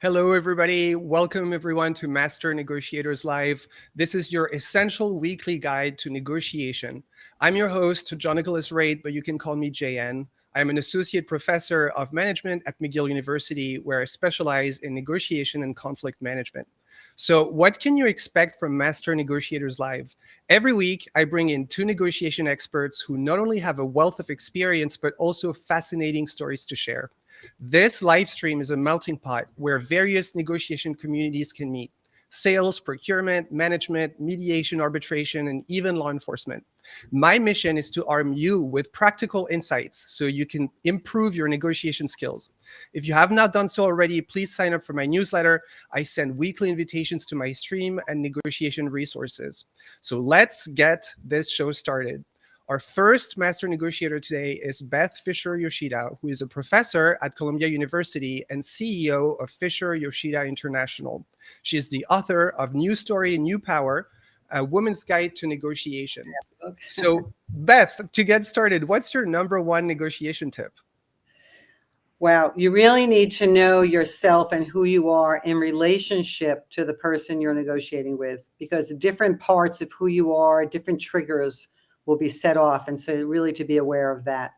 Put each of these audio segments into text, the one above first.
Hello, everybody. Welcome, everyone, to Master Negotiators Live. This is your essential weekly guide to negotiation. I'm your host, Jean-Nicolas Reyt, but you can call me JN. I'm an associate professor of management at McGill University, where I specialize in negotiation and conflict management. So what can you expect from Master Negotiators Live? Every week, I bring in two negotiation experts who not only have a wealth of experience, but also fascinating stories to share. This live stream is a melting pot where various negotiation communities can meet: sales, procurement, management, mediation, arbitration, and even law enforcement. My mission is to arm you with practical insights so you can improve your negotiation skills. If you have not done so already, please sign up for my newsletter. I send weekly invitations to my stream and negotiation resources. So let's get this show started. Our first master negotiator today is Beth Fisher Yoshida, who is a professor at Columbia University and CEO of Fisher Yoshida International. She is the author of New Story, New Power, A Woman's Guide to Negotiation. So, Beth, to get started, what's your number one negotiation tip? Wow, you really need to know yourself and who you are in relationship to the person you're negotiating with, because different parts of who you are, different triggers will be set off. And so really to be aware of that.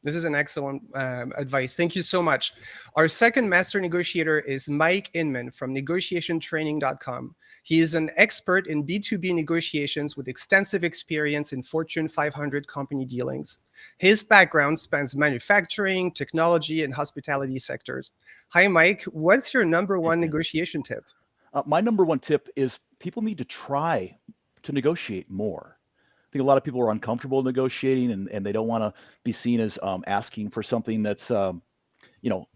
This is an excellent advice. Thank you so much. Our second master negotiator is Mike Inman from negotiationtraining.com. He is an expert in B2B negotiations with extensive experience in Fortune 500 company dealings. His background spans manufacturing, technology, and hospitality sectors. Hi, Mike. What's your number one negotiation tip? My number one tip is people need to try to negotiate more. I think a lot of people are uncomfortable negotiating and they don't want to be seen as asking for something that's,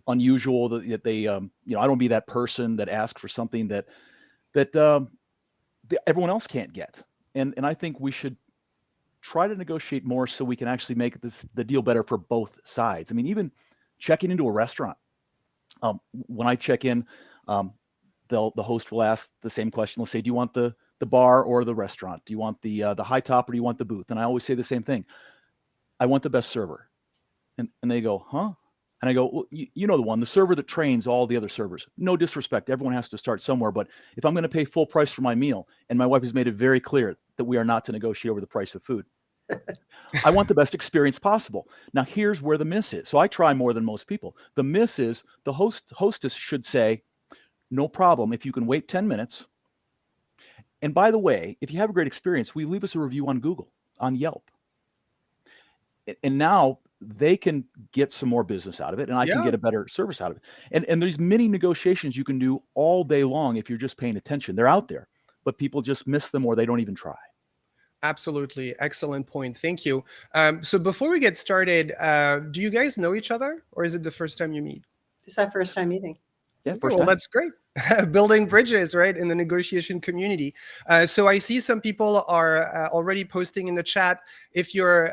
unusual, that they, I don't want to be that person that asks for something that everyone else can't get. And I think we should try to negotiate more so we can actually make the deal better for both sides. I mean, even checking into a restaurant. When I check in, the host will ask the same question. Let's say, do you want the bar or the restaurant? Do you want the high top or do you want the booth? And I always say the same thing. I want the best server. And they go, huh? And I go, well, you know the one, the server that trains all the other servers. No disrespect. Everyone has to start somewhere. But if I'm going to pay full price for my meal, and my wife has made it very clear that we are not to negotiate over the price of food, I want the best experience possible. Now, here's where the miss is. So I try more than most people. The miss is the hostess should say, no problem. If you can wait 10 minutes, and by the way, if you have a great experience, we leave us a review on Google, on Yelp. And now they can get some more business out of it, and I can get a better service out of it. And there's many negotiations you can do all day long if you're just paying attention. They're out there, but people just miss them or they don't even try. Absolutely. Excellent point. Thank you. So before we get started, do you guys know each other, or is it the first time you meet? This is our first time meeting. Yeah, okay, well, that's great. Building bridges, right, in the negotiation community. So I see some people are already posting in the chat. If you're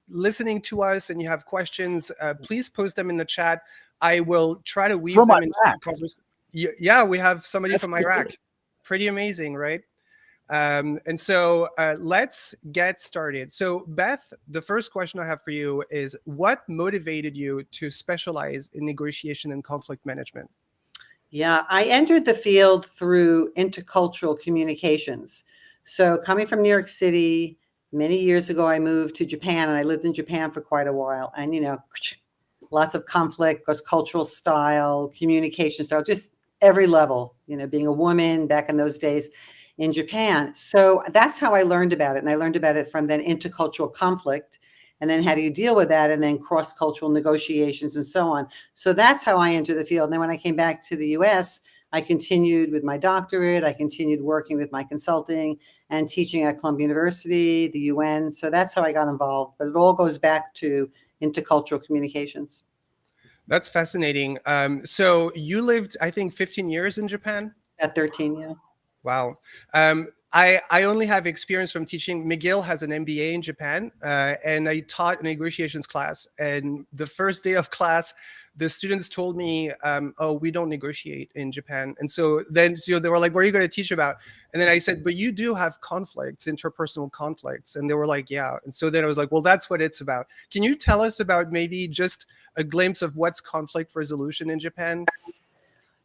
listening to us and you have questions, please post them in the chat. I will try to weave them into the conversation. Yeah, we have somebody from Iraq. Pretty amazing, right? And so let's get started. So Beth, the first question I have for you is, what motivated you to specialize in negotiation and conflict management? Yeah, I entered the field through intercultural communications. So coming from New York City, many years ago, I moved to Japan, and I lived in Japan for quite a while. And, lots of conflict, because cultural style, communication style, just every level, being a woman back in those days in Japan. So that's how I learned about it. And I learned about it from then intercultural conflict. And then how do you deal with that? And then cross-cultural negotiations and so on. So that's how I entered the field. And then when I came back to the US, I continued with my doctorate. I continued working with my consulting and teaching at Columbia University, the UN. So that's how I got involved. But it all goes back to intercultural communications. That's fascinating. So you lived, I think, 15 years in Japan? At 13, yeah. Wow. I only have experience from teaching. McGill has an MBA in Japan, and I taught a negotiations class. And the first day of class, the students told me, oh, we don't negotiate in Japan. And so then they were like, what are you going to teach about? And then I said, but you do have conflicts, interpersonal conflicts. And they were like, yeah. And so then I was like, well, that's what it's about. Can you tell us about maybe just a glimpse of what's conflict resolution in Japan?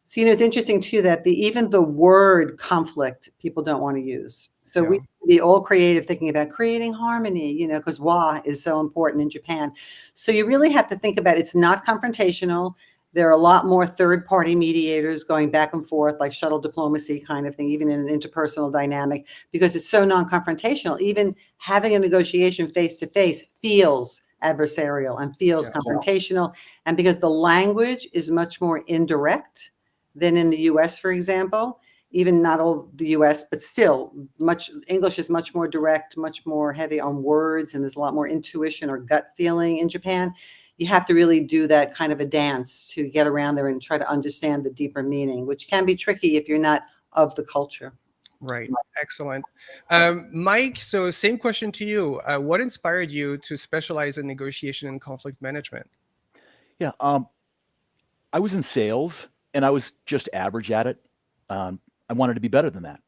So, it's interesting too that even the word conflict, people don't want to use. So we be all creative, thinking about creating harmony, because wa is so important in Japan. So you really have to think about it's not confrontational. There are a lot more third-party mediators going back and forth, like shuttle diplomacy kind of thing, even in an interpersonal dynamic, because it's so non-confrontational. Even having a negotiation face-to-face feels adversarial and feels confrontational. And because the language is much more indirect than in the US, for example, even not all the US, but still English is much more direct, much more heavy on words, and there's a lot more intuition or gut feeling in Japan. You have to really do that kind of a dance to get around there and try to understand the deeper meaning, which can be tricky if you're not of the culture. Right. Excellent. Mike, so same question to you. What inspired you to specialize in negotiation and conflict management? Yeah. I was in sales and I was just average at it. I wanted to be better than that.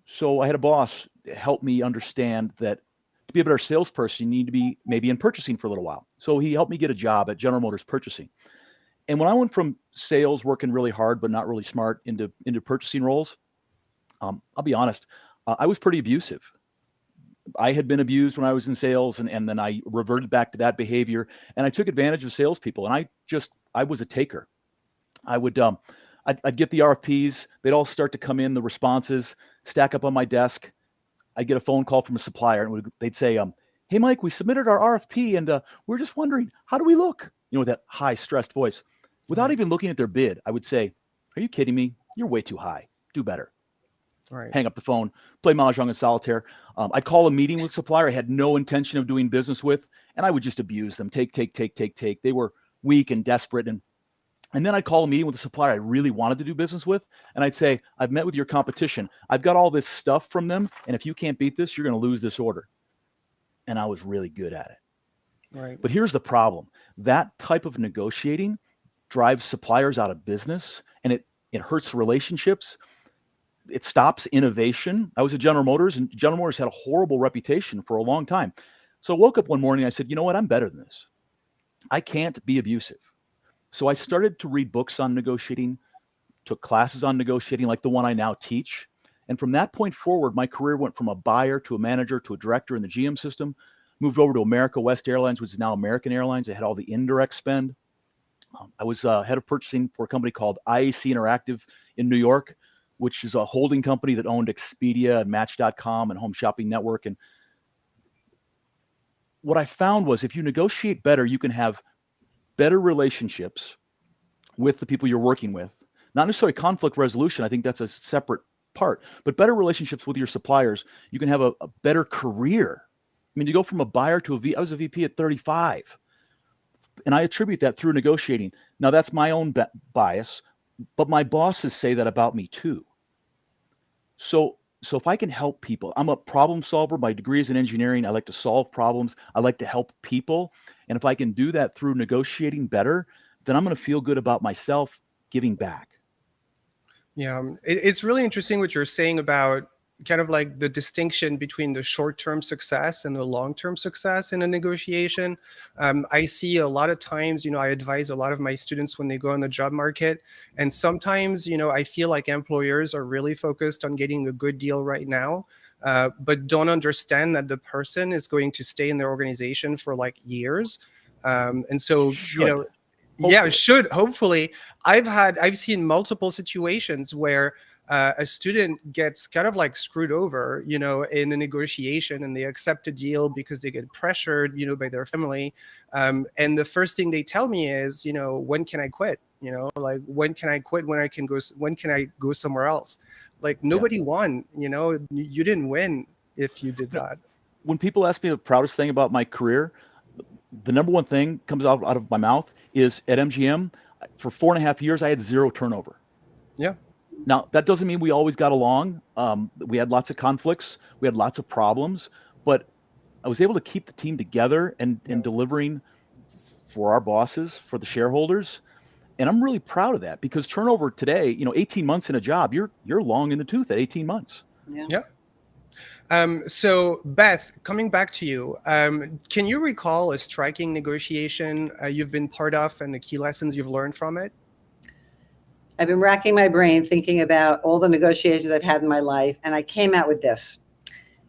So I had a boss help me understand that to be a better salesperson, you need to be maybe in purchasing for a little while. So he helped me get a job at General Motors purchasing. And when I went from sales, working really hard but not really smart, into purchasing roles, I'll be honest, I was pretty abusive. I had been abused when I was in sales, and then I reverted back to that behavior, and I took advantage of salespeople, and I was a taker. I'd get the RFPs, they'd all start to come in, the responses stack up on my desk. I'd get a phone call from a supplier, and they'd say, "Hey, Mike, we submitted our RFP, and we're just wondering, how do we look?" With that high stressed voice. Without even looking at their bid, I would say, "Are you kidding me? You're way too high. Do better." Right. Hang up the phone, play Mahjong and solitaire. I'd call a meeting with a supplier I had no intention of doing business with, and I would just abuse them. Take. They were weak and desperate. And then I'd call a meeting with a supplier I really wanted to do business with, and I'd say, "I've met with your competition. I've got all this stuff from them, and if you can't beat this, you're going to lose this order." And I was really good at it. Right. But here's the problem. That type of negotiating drives suppliers out of business, and it hurts relationships. It stops innovation. I was at General Motors, and General Motors had a horrible reputation for a long time. So I woke up one morning, I said, "You know what? I'm better than this. I can't be abusive." So I started to read books on negotiating, took classes on negotiating like the one I now teach. And from that point forward, my career went from a buyer to a manager to a director in the GM system, moved over to America West Airlines, which is now American Airlines. I had all the indirect spend. I was head of purchasing for a company called IAC Interactive in New York, which is a holding company that owned Expedia and Match.com and Home Shopping Network. And what I found was if you negotiate better, you can have better relationships with the people you're working with. Not necessarily conflict resolution. I think that's a separate part, but better relationships with your suppliers. You can have a better career. I mean, to go from a buyer to I was a VP at 35. And I attribute that through negotiating. Now, that's my own bias, but my bosses say that about me too. So if I can help people, I'm a problem solver. My degree is in engineering. I like to solve problems. I like to help people. And if I can do that through negotiating better, then I'm going to feel good about myself giving back. Yeah, it's really interesting what you're saying about kind of like the distinction between the short-term success and the long-term success in a negotiation. I see a lot of times, I advise a lot of my students when they go on the job market, and sometimes, I feel like employers are really focused on getting a good deal right now, but don't understand that the person is going to stay in their organization for like years. And so, Hopefully. Hopefully. I've seen multiple situations where a student gets kind of like screwed over, in a negotiation, and they accept a deal because they get pressured, by their family. And the first thing they tell me is, when can I quit? Like, when can I quit? When can I go somewhere else? Like, nobody won, you didn't win if you did that. When people ask me the proudest thing about my career, the number one thing comes out of my mouth is at MGM, for 4.5 years, I had 0 turnover. Yeah. Now, that doesn't mean we always got along. We had lots of conflicts. We had lots of problems, but I was able to keep the team together and delivering for our bosses, for the shareholders. And I'm really proud of that, because turnover today, 18 months in a job, you're long in the tooth at 18 months. Yeah. So Beth, coming back to you, can you recall a striking negotiation you've been part of and the key lessons you've learned from it? I've been racking my brain thinking about all the negotiations I've had in my life, and I came out with this.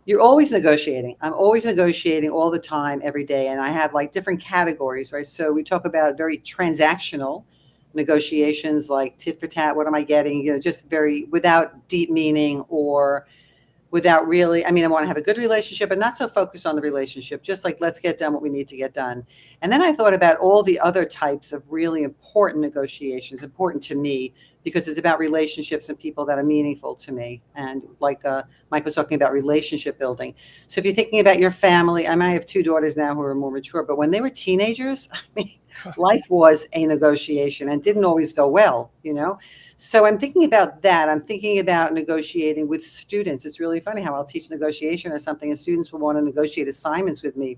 You're always negotiating. I'm always negotiating all the time, every day. And I have like different categories, right? So we talk about very transactional negotiations, like tit for tat. What am I getting? Just very without deep meaning, or without really, I want to have a good relationship, but not so focused on the relationship, just like, let's get done what we need to get done. And then I thought about all the other types of really important negotiations, important to me, because it's about relationships and people that are meaningful to me. And like Mike was talking about relationship building. So if you're thinking about your family, I have 2 daughters now who are more mature, but when they were teenagers, life was a negotiation and didn't always go well, So I'm thinking about that. I'm thinking about negotiating with students. It's really funny how I'll teach negotiation or something, and students will want to negotiate assignments with me.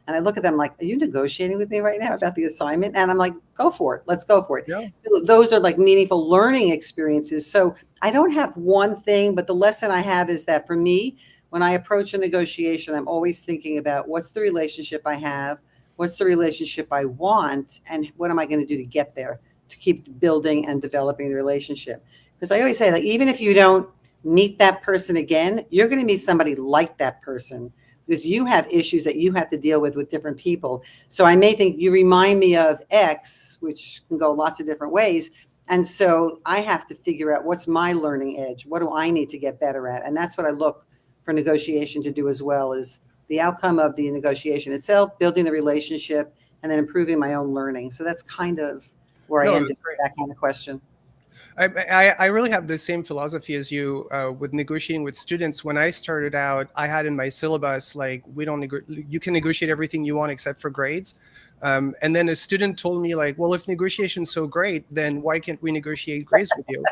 And I look at them like, are you negotiating with me right now about the assignment? And I'm like, go for it. Let's go for it. Yeah. So those are like meaningful learning experiences. So I don't have one thing, but the lesson I have is that for me, when I approach a negotiation, I'm always thinking about what's the relationship I have, what's the relationship I want, and what am I going to do to get there, to keep building and developing the relationship. Because I always say, like, even if you don't meet that person again, you're going to meet somebody like that person, because you have issues that you have to deal with different people. So I may think you remind me of X, which can go lots of different ways. And so I have to figure out what's my learning edge. What do I need to get better at? And that's what I look for negotiation to do as well, is the outcome of the negotiation itself, building the relationship, and then improving my own learning. So that's kind of where I ended with that kind of question. I really have the same philosophy as you with negotiating with students. When I started out, I had in my syllabus, like, you can negotiate everything you want except for grades. And then a student told me, like, well, if negotiation's so great, then why can't we negotiate grades with you?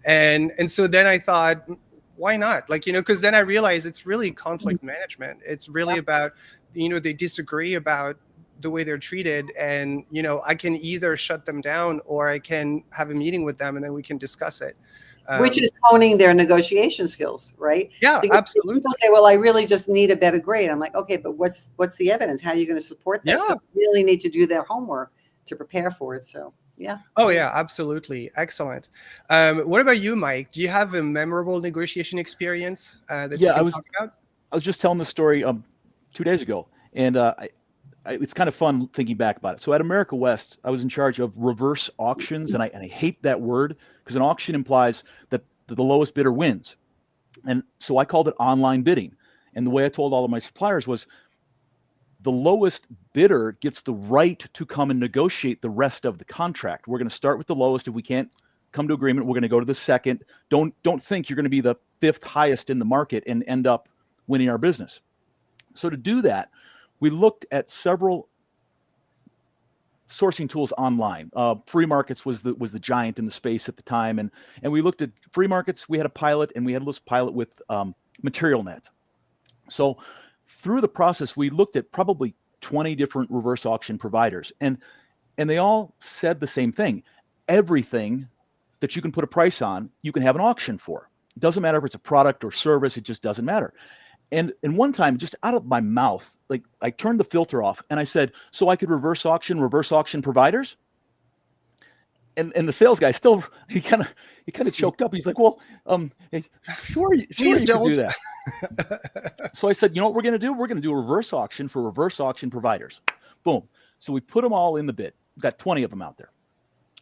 And so then I thought, why not? Like, because then I realized it's really conflict management. It's really about, they disagree about the way they're treated, and I can either shut them down or I can have a meeting with them and then we can discuss it, which is honing their negotiation skills, right? Yeah, because absolutely. People say, well, I really just need a better grade. I'm like, okay, but what's the evidence? How are you going to support that? Yeah. So you really need to do their homework to prepare for it. So yeah. Oh yeah, absolutely. Excellent. What about you, Mike? Do you have a memorable negotiation experience that you can talk about? I was just telling the story 2 days ago, and it's kind of fun thinking back about it. So at America West, I was in charge of reverse auctions, and I hate that word, because an auction implies that the lowest bidder wins. And so I called it online bidding. And the way I told all of my suppliers was, the lowest bidder gets the right to come and negotiate the rest of the contract. We're going to start with the lowest. If we can't come to agreement, we're going to go to the second. Don't think you're going to be the 5th highest in the market and end up winning our business. So to do that, we looked at several sourcing tools online. Free Markets was the giant in the space at the time, and we looked at Free Markets. We had a pilot, and we had a little pilot with MaterialNet. So through the process, we looked at probably 20 different reverse auction providers, and they all said the same thing: everything that you can put a price on, you can have an auction for. It doesn't matter if it's a product or service; it just doesn't matter. And one time, just out of my mouth, like, I turned the filter off and I said, so I could reverse auction providers? And the sales guy still, he kind of choked up. He's like, well, hey, sure you could do that. So I said, you know what we're going to do? We're going to do a reverse auction for reverse auction providers. Boom. So we put them all in the bid. We've got 20 of them out there.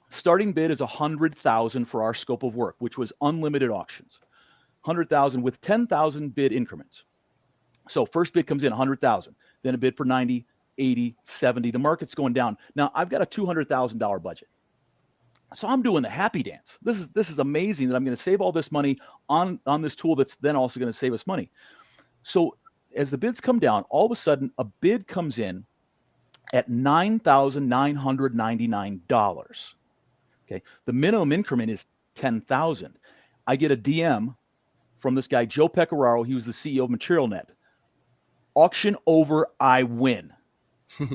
Starting bid is $100,000 for our scope of work, which was unlimited auctions. 100,000 with 10,000 bid increments. So first bid comes in 100,000, then a bid for 90, 80, 70. The market's going down. Now I've got a $200,000 budget. So I'm doing the happy dance. This is amazing that I'm going to save all this money on this tool that's then also going to save us money. So as the bids come down, all of a sudden a bid comes in at $9,999. Okay. The minimum increment is 10,000. I get a DM from this guy, Joe Pecoraro. He was the CEO of MaterialNet. Auction over, I win.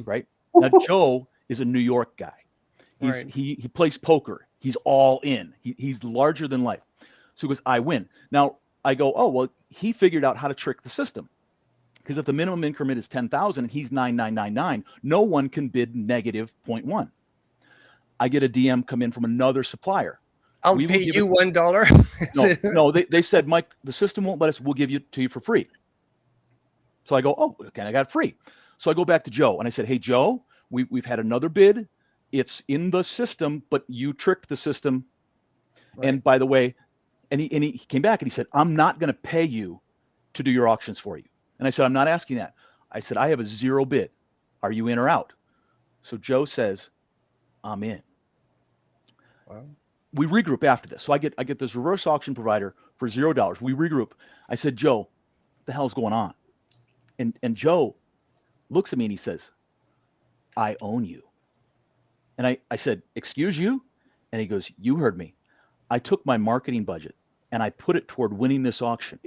Right? Now, Joe is a New York guy. He plays poker. He's all in. He's larger than life. So he goes, I win. Now, I go, oh, well, he figured out how to trick the system. Because if the minimum increment is 10,000 and he's 9,999, no one can bid negative 0.1. I get a DM come in from another supplier. I'll We will pay give you it- $1. No, they said, Mike, the system won't let us. We'll give it to you for free. So I go, oh, okay, I got it free. So I go back to Joe and I said, hey, Joe, we've had another bid. It's in the system, but you tricked the system. Right. And by the way, and he came back and he said, I'm not going to pay you to do your auctions for you. And I said, I'm not asking that. I said, I have a 0 bid. Are you in or out? So Joe says, I'm in. Wow. We regroup after this. So I get this reverse auction provider for $0. We regroup. I said, Joe, what the hell's going on? And Joe looks at me and he says, I own you. And I said, excuse you? And he goes, you heard me. I took my marketing budget and I put it toward winning this auction.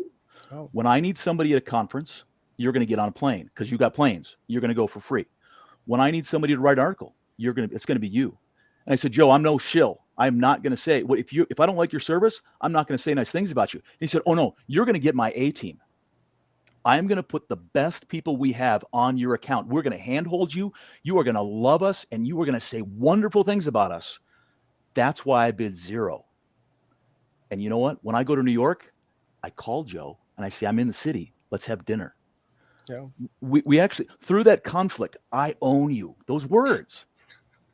Oh. When I need somebody at a conference, you're going to get on a plane because you got planes. You're going to go for free. When I need somebody to write an article, it's going to be you. And I said, Joe, I'm no shill. I'm not going to say, well, if I don't like your service, I'm not going to say nice things about you. And he said, oh no, you're going to get my A team. I'm going to put the best people we have on your account. We're going to handhold you. You are going to love us and you are going to say wonderful things about us. That's why I bid 0. And you know what? When I go to New York, I call Joe and I say, I'm in the city. Let's have dinner. Yeah. We actually, through that conflict, I own you. Those words.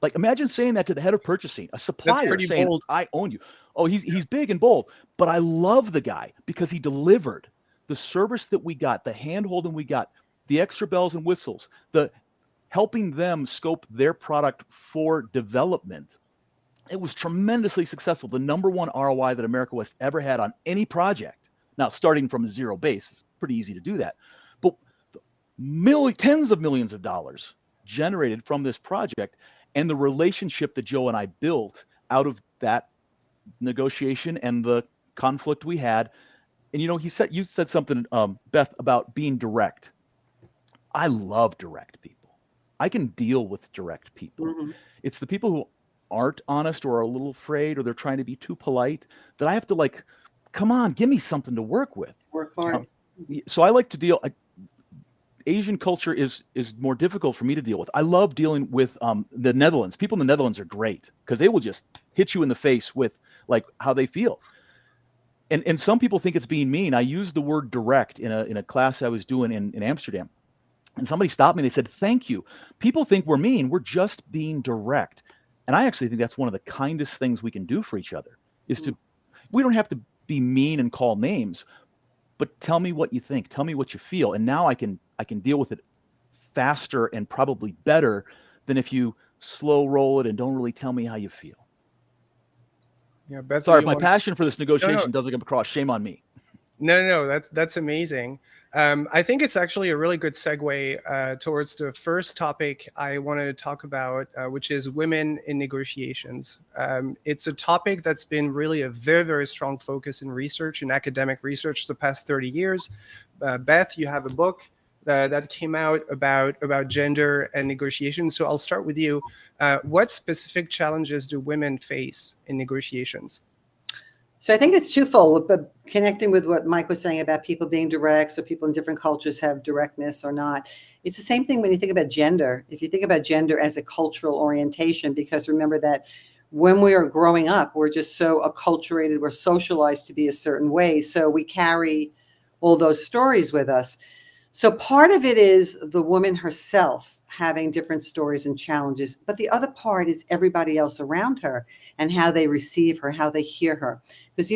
Like, imagine saying that to the head of purchasing, a supplier saying, bold. I own you. Oh, he's big and bold, but I love the guy because he delivered the service that we got, the hand-holding we got, the extra bells and whistles, the helping them scope their product for development. It was tremendously successful. The #1 ROI that America West ever had on any project. Now, starting from a 0 base, it's pretty easy to do that. But tens of millions of dollars generated from this project, and the relationship that Joe and I built out of that negotiation and the conflict we had. And you said something, Beth, about being direct. I love direct people. I can deal with direct people. Mm-hmm. It's the people who aren't honest or are a little afraid or they're trying to be too polite that I have to come on, give me something to work with. Work hard. So I like to deal. Asian culture is more difficult for me to deal with. I love dealing with the Netherlands. People in the Netherlands are great because they will just hit you in the face with how they feel. And some people think it's being mean. I used the word direct in a class I was doing in Amsterdam. And somebody stopped me and they said, thank you. People think we're mean. We're just being direct. And I actually think that's one of the kindest things we can do for each other we don't have to be mean and call names, but tell me what you think. Tell me what you feel. And now I can deal with it faster and probably better than if you slow roll it and don't really tell me how you feel. Yeah, Beth, sorry, if my passion for this negotiation doesn't come across, shame on me. No, that's amazing. I think it's actually a really good segue towards the first topic I wanted to talk about, which is women in negotiations. It's a topic that's been really a very, very strong focus in research, in academic research, the past 30 years. Beth, you have a book that came out about gender and negotiations. So I'll start with you. What specific challenges do women face in negotiations? So I think it's twofold, but connecting with what Mike was saying about people being direct, so people in different cultures have directness or not. It's the same thing when you think about gender. If you think about gender as a cultural orientation, because remember that when we are growing up, we're just so acculturated, we're socialized to be a certain way. So we carry all those stories with us. So part of it is the woman herself having different stories and challenges, but the other part is everybody else around her and how they receive her, how they hear her. Because,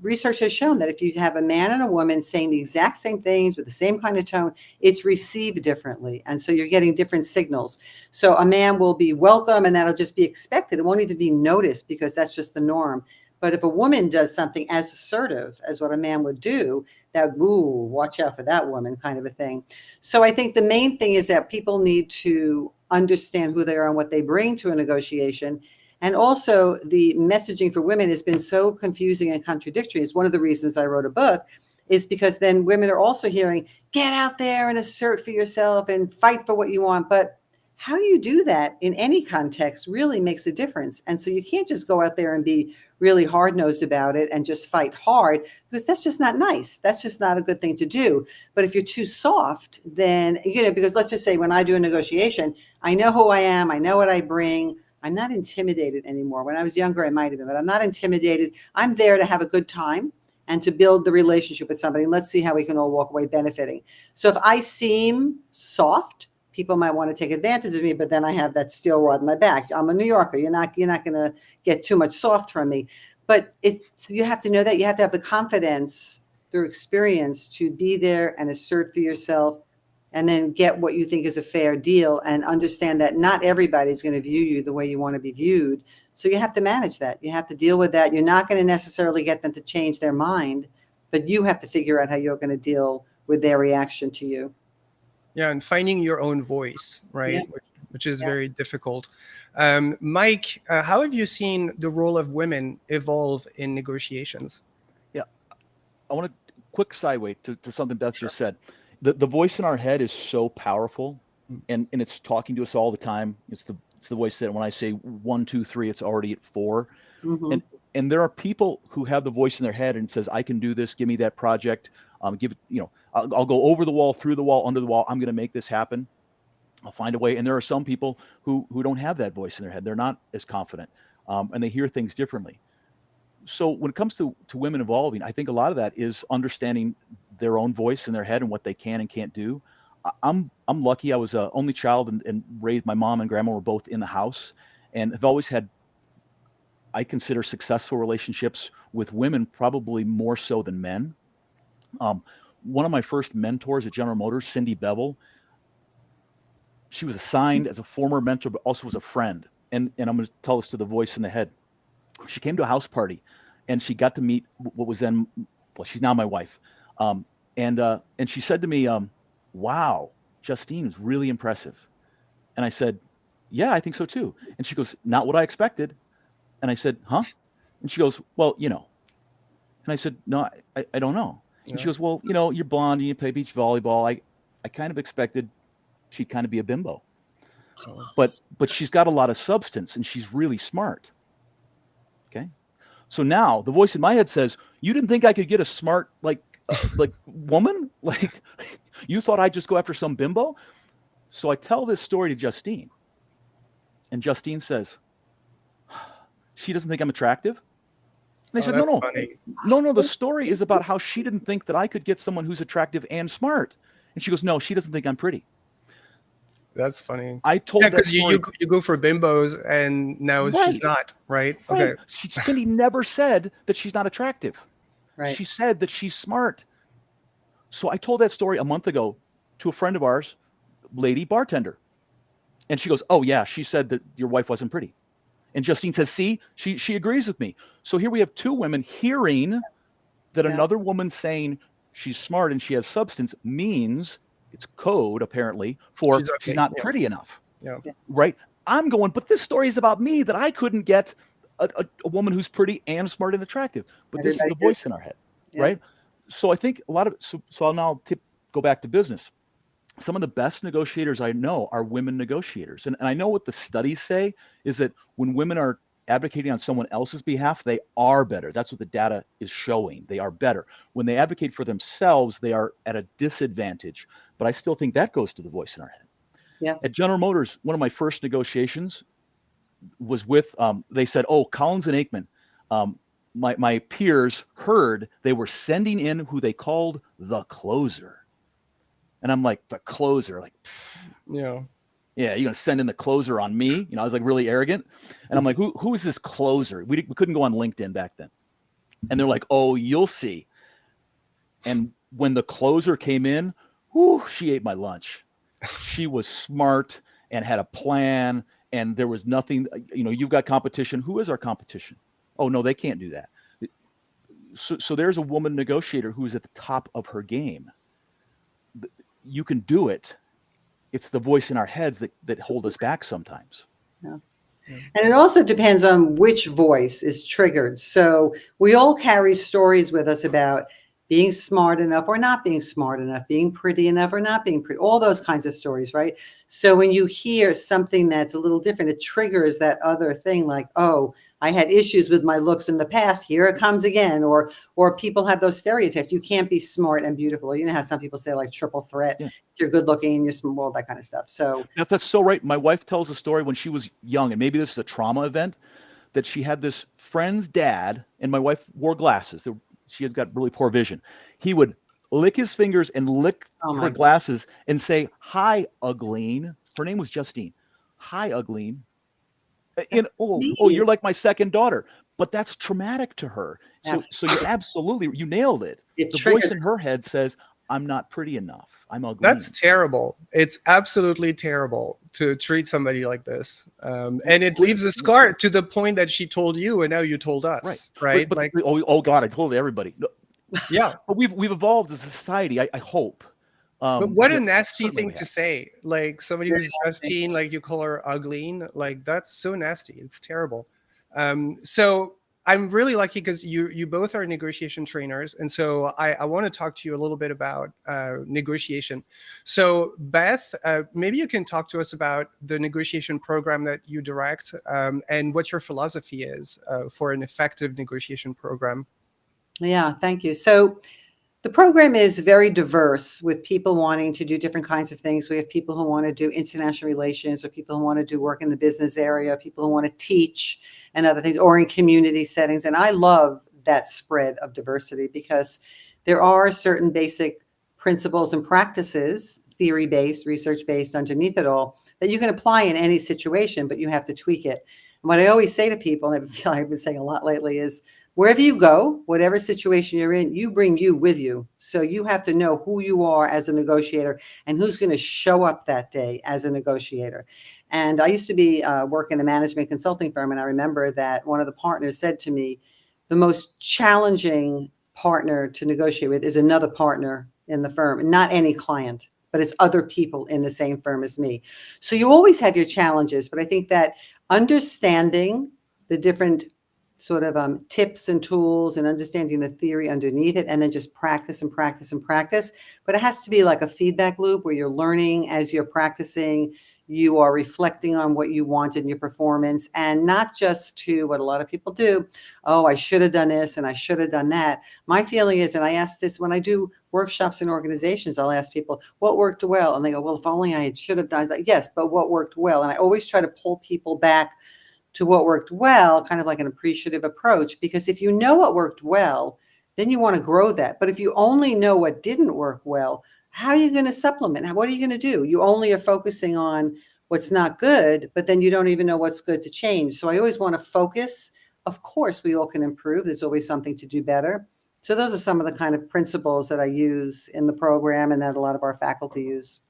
research has shown that if you have a man and a woman saying the exact same things with the same kind of tone, it's received differently. And so you're getting different signals. So a man will be welcome and that'll just be expected. It won't even be noticed because that's just the norm. But if a woman does something as assertive as what a man would do, that, ooh, watch out for that woman kind of a thing. So I think the main thing is that people need to understand who they are and what they bring to a negotiation. And also the messaging for women has been so confusing and contradictory. It's one of the reasons I wrote a book, is because then women are also hearing, get out there and assert for yourself and fight for what you want. But how you do that in any context really makes a difference. And so you can't just go out there and be really hard-nosed about it and just fight hard, because that's just not nice. That's just not a good thing to do. But if you're too soft, then, because let's just say when I do a negotiation, I know who I am, I know what I bring, I'm not intimidated anymore. When I was younger, I might have been, but I'm not intimidated. I'm there to have a good time and to build the relationship with somebody. And let's see how we can all walk away benefiting. So if I seem soft, people might want to take advantage of me, but then I have that steel rod in my back. I'm a New Yorker. You're not going to get too much soft from me. But so you have to know that. You have to have the confidence through experience to be there and assert for yourself, and then get what you think is a fair deal, and understand that not everybody's going to view you the way you want to be viewed. So you have to manage that. You have to deal with that. You're not going to necessarily get them to change their mind, but you have to figure out how you're going to deal with their reaction to you. Yeah, and finding your own voice, right? Yeah. Which is Yeah. very difficult. Mike, how have you seen the role of women evolve in negotiations? Yeah, I want to quick sideway to something Beth just said. The voice in our head is so powerful, and it's talking to us all the time. It's the voice that when I say 1, 2, 3, it's already at 4. Mm-hmm. And there are people who have the voice in their head and says, I can do this, give me that project, give it, I'll go over the wall, through the wall, under the wall, I'm going to make this happen. I'll find a way. And there are some people who don't have that voice in their head. They're not as confident, and they hear things differently. So when it comes to women evolving, I think a lot of that is understanding their own voice in their head and what they can and can't do. I'm lucky. I was an only child and raised, my mom and grandma were both in the house, and have always had, I consider, successful relationships with women, probably more so than men. One of my first mentors at General Motors, Cindy Bevel, she was assigned as a former mentor, but also was a friend. And I'm going to tell this to the voice in the head. She came to a house party, and she got to meet what was then, well, she's now my wife. And she said to me, wow, Justine is really impressive. And I said, yeah, I think so too. And she goes, not what I expected. And I said, huh? And she goes, well, And I said, no, I don't know. And she goes, well, you're blonde and you play beach volleyball. I kind of expected she'd kind of be a bimbo. Oh. But she's got a lot of substance and she's really smart. Okay. So now the voice in my head says, you didn't think I could get a smart, like woman? Like you thought I'd just go after some bimbo? So I tell this story to Justine, and Justine says, she doesn't think I'm attractive. And I said, no, the story is about how she didn't think that I could get someone who's attractive and smart. And she goes, no, she doesn't think I'm pretty. That's funny. I told that story. Because you go for bimbos, and now she's not, right? Okay. Cindy never said that she's not attractive. Right. She said that she's smart. So I told that story a month ago to a friend of ours, lady bartender. And she goes, oh yeah, she said that your wife wasn't pretty. And Justine says, see, she agrees with me. So here we have two women hearing that another woman saying she's smart and she has substance means it's code, apparently, for she's not pretty enough. Yeah. Right? I'm going, but this story is about me, that I couldn't get a woman who's pretty and smart and attractive. But this is the voice in our head, right? So I think a lot of, so I'll now go back to business. Some of the best negotiators I know are women negotiators. And I know what the studies say is that when women are advocating on someone else's behalf, they are better. That's what the data is showing. They are better. When they advocate for themselves, they are at a disadvantage. But I still think that goes to the voice in our head. Yeah. At General Motors, one of my first negotiations was with, they said, oh, Collins and Aikman. My peers heard they were sending in who they called the closer. And I'm like, the closer, like, yeah, you're going to send in the closer on me? I was like really arrogant. And I'm like, who is this closer? We couldn't go on LinkedIn back then. And they're like, oh, you'll see. And when the closer came in, she ate my lunch. She was smart and had a plan. And there was nothing, you've got competition. Who is our competition? Oh, no, they can't do that. So there's a woman negotiator who's at the top of her game. You can do it. It's the voice in our heads that hold us back sometimes. Yeah. And it also depends on which voice is triggered. So we all carry stories with us about being smart enough or not being smart enough, being pretty enough or not being pretty, all those kinds of stories, right? So when you hear something that's a little different, it triggers that other thing like, oh, I had issues with my looks in the past. Here it comes again. Or people have those stereotypes. You can't be smart and beautiful. You know how some people say like triple threat. Yeah. If you're good looking and you're small, that kind of stuff. So Yeah, that's so right. My wife tells a story when she was young, and maybe this is a trauma event, that she had this friend's dad, and my wife wore glasses. She had got really poor vision. He would lick his fingers and lick oh my her God. glasses and say, "Hi, Ugleen." Her name was Justine. "Hi, Ugleen." And you're like my second daughter. But that's traumatic to her. So you nailed it. The voice in her head says, "I'm not pretty enough. I'm ugly." That's terrible. It's absolutely terrible to treat somebody like this. And it leaves a scar to the point that she told you and now you told us, right? But like, oh God, I told everybody. No, yeah. but we've evolved as a society, I hope. But what a Yeah, nasty certainly thing we to have. say. Like somebody Very who's nasty. Justine, like you call her ugly. Like that's so nasty. It's terrible. So I'm really lucky because you both are negotiation trainers. And so I want to talk to you a little bit about negotiation. So Beth, maybe you can talk to us about the negotiation program that you direct and what your philosophy is for an effective negotiation program. Yeah, thank you. So the program is very diverse with people wanting to do different kinds of things. We have people who want to do international relations, or people who want to do work in the business area, people who want to teach and other things, or in community settings. And I love that spread of diversity because there are certain basic principles and practices, theory-based, research-based underneath it all, that you can apply in any situation, but you have to tweak it. And what I always say to people, and I feel like I've been saying a lot lately, is wherever you go, whatever situation you're in, you bring you with you. So you have to know who you are as a negotiator and who's going to show up that day as a negotiator. And I used to be work in a management consulting firm, and I remember that one of the partners said to me, the most challenging partner to negotiate with is another partner in the firm, not any client, but it's other people in the same firm as me. So you always have your challenges, but I think that understanding the different sort of tips and tools and understanding the theory underneath it, and then just practice and practice and practice. But it has to be like a feedback loop where you're learning as you're practicing, you are reflecting on what you want in your performance, and not just to what a lot of people do. Oh, I should have done this and I should have done that. My feeling is, and I ask this when I do workshops in organizations, I'll ask people, what worked well? And they go, well, if only I should have done. I was like, yes, but what worked well? And I always try to pull people back to what worked well, kind of like an appreciative approach, because if you know what worked well, then you want to grow that. But if you only know what didn't work well, how are you going to supplement? What are you going to do? You only are focusing on what's not good, but then you don't even know what's good to change. So I always want to focus. Of course, we all can improve. There's always something to do better. So those are some of the kind of principles that I use in the program and that a lot of our faculty use.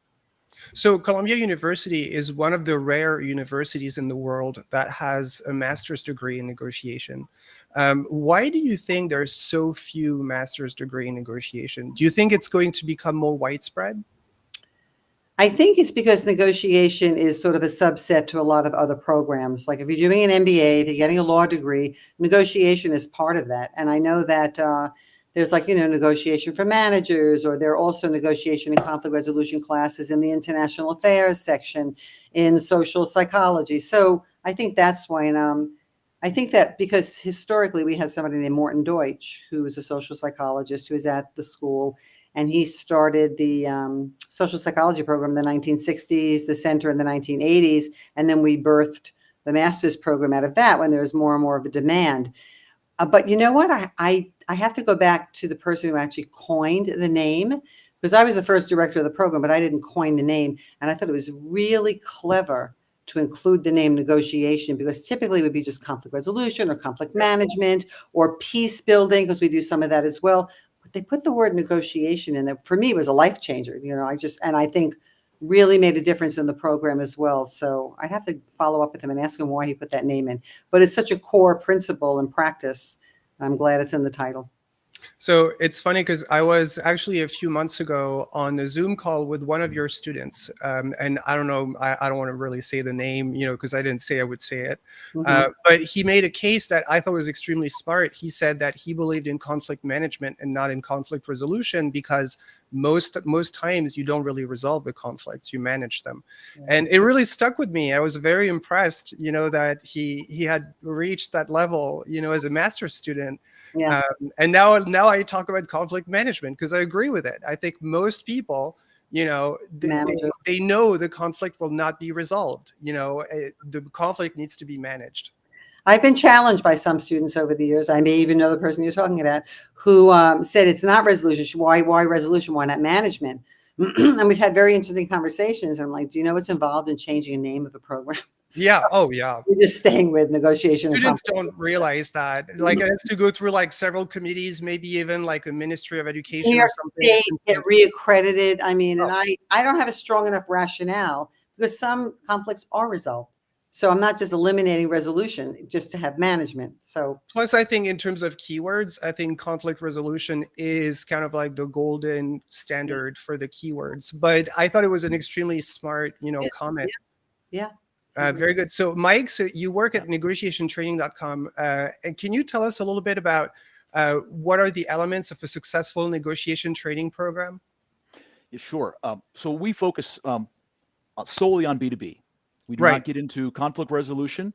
So Columbia University is one of the rare universities in the world that has a master's degree in negotiation. Why do you think there's so few master's degree in negotiation? Do you think it's going to become more widespread? I think it's because negotiation is sort of a subset to a lot of other programs. Like if you're doing an MBA, if you're getting a law degree, negotiation is part of that. And I know that there's like, negotiation for managers, or there are also negotiation and conflict resolution classes in the international affairs section in social psychology. So I think that's why. And I think that because historically we had somebody named Morton Deutsch, who was a social psychologist who was at the school, and he started the social psychology program in the 1960s, the center in the 1980s, and then we birthed the master's program out of that when there was more and more of a demand. But you know what? I have to go back to the person who actually coined the name, because I was the first director of the program, but I didn't coin the name. And I thought it was really clever to include the name negotiation, because typically it would be just conflict resolution or conflict management or peace building, because we do some of that as well. But they put the word negotiation in there. For me, it was a life changer. And I think really made a difference in the program as well. So I'd have to follow up with him and ask him why he put that name in. But it's such a core principle and practice. I'm glad it's in the title. So it's funny because I was actually a few months ago on a Zoom call with one of your students, and I don't know, I don't want to really say the name, because I didn't say I would say it, but he made a case that I thought was extremely smart. He said that he believed in conflict management and not in conflict resolution because most times you don't really resolve the conflicts, you manage them. And it really stuck with me. I was very impressed, that he had reached that level, as a master's student. Yeah. And now I talk about conflict management because I agree with it. I think most people, they know the conflict will not be resolved. The conflict needs to be managed. I've been challenged by some students over the years. I may even know the person you're talking about, who said it's not resolution. Why resolution? Why not management? And we've had very interesting conversations. And I'm like, do you know what's involved in changing a name of a program? Yeah. Oh, yeah. We're just staying with negotiation. Students don't realize that. Like, it has to go through like several committees, maybe even like a Ministry of Education New York or something. State get reaccredited. I mean, and I don't have a strong enough rationale because some conflicts are resolved. So I'm not just eliminating resolution just to have management. So plus, I think in terms of keywords, I think conflict resolution is kind of like the golden standard for the keywords. But I thought it was an extremely smart, comment. Yeah. Very good. So Mike, you work at negotiationtraining.com. And can you tell us a little bit about what are the elements of a successful negotiation training program? Yeah, sure. So we focus solely on B2B. We do not get into conflict resolution.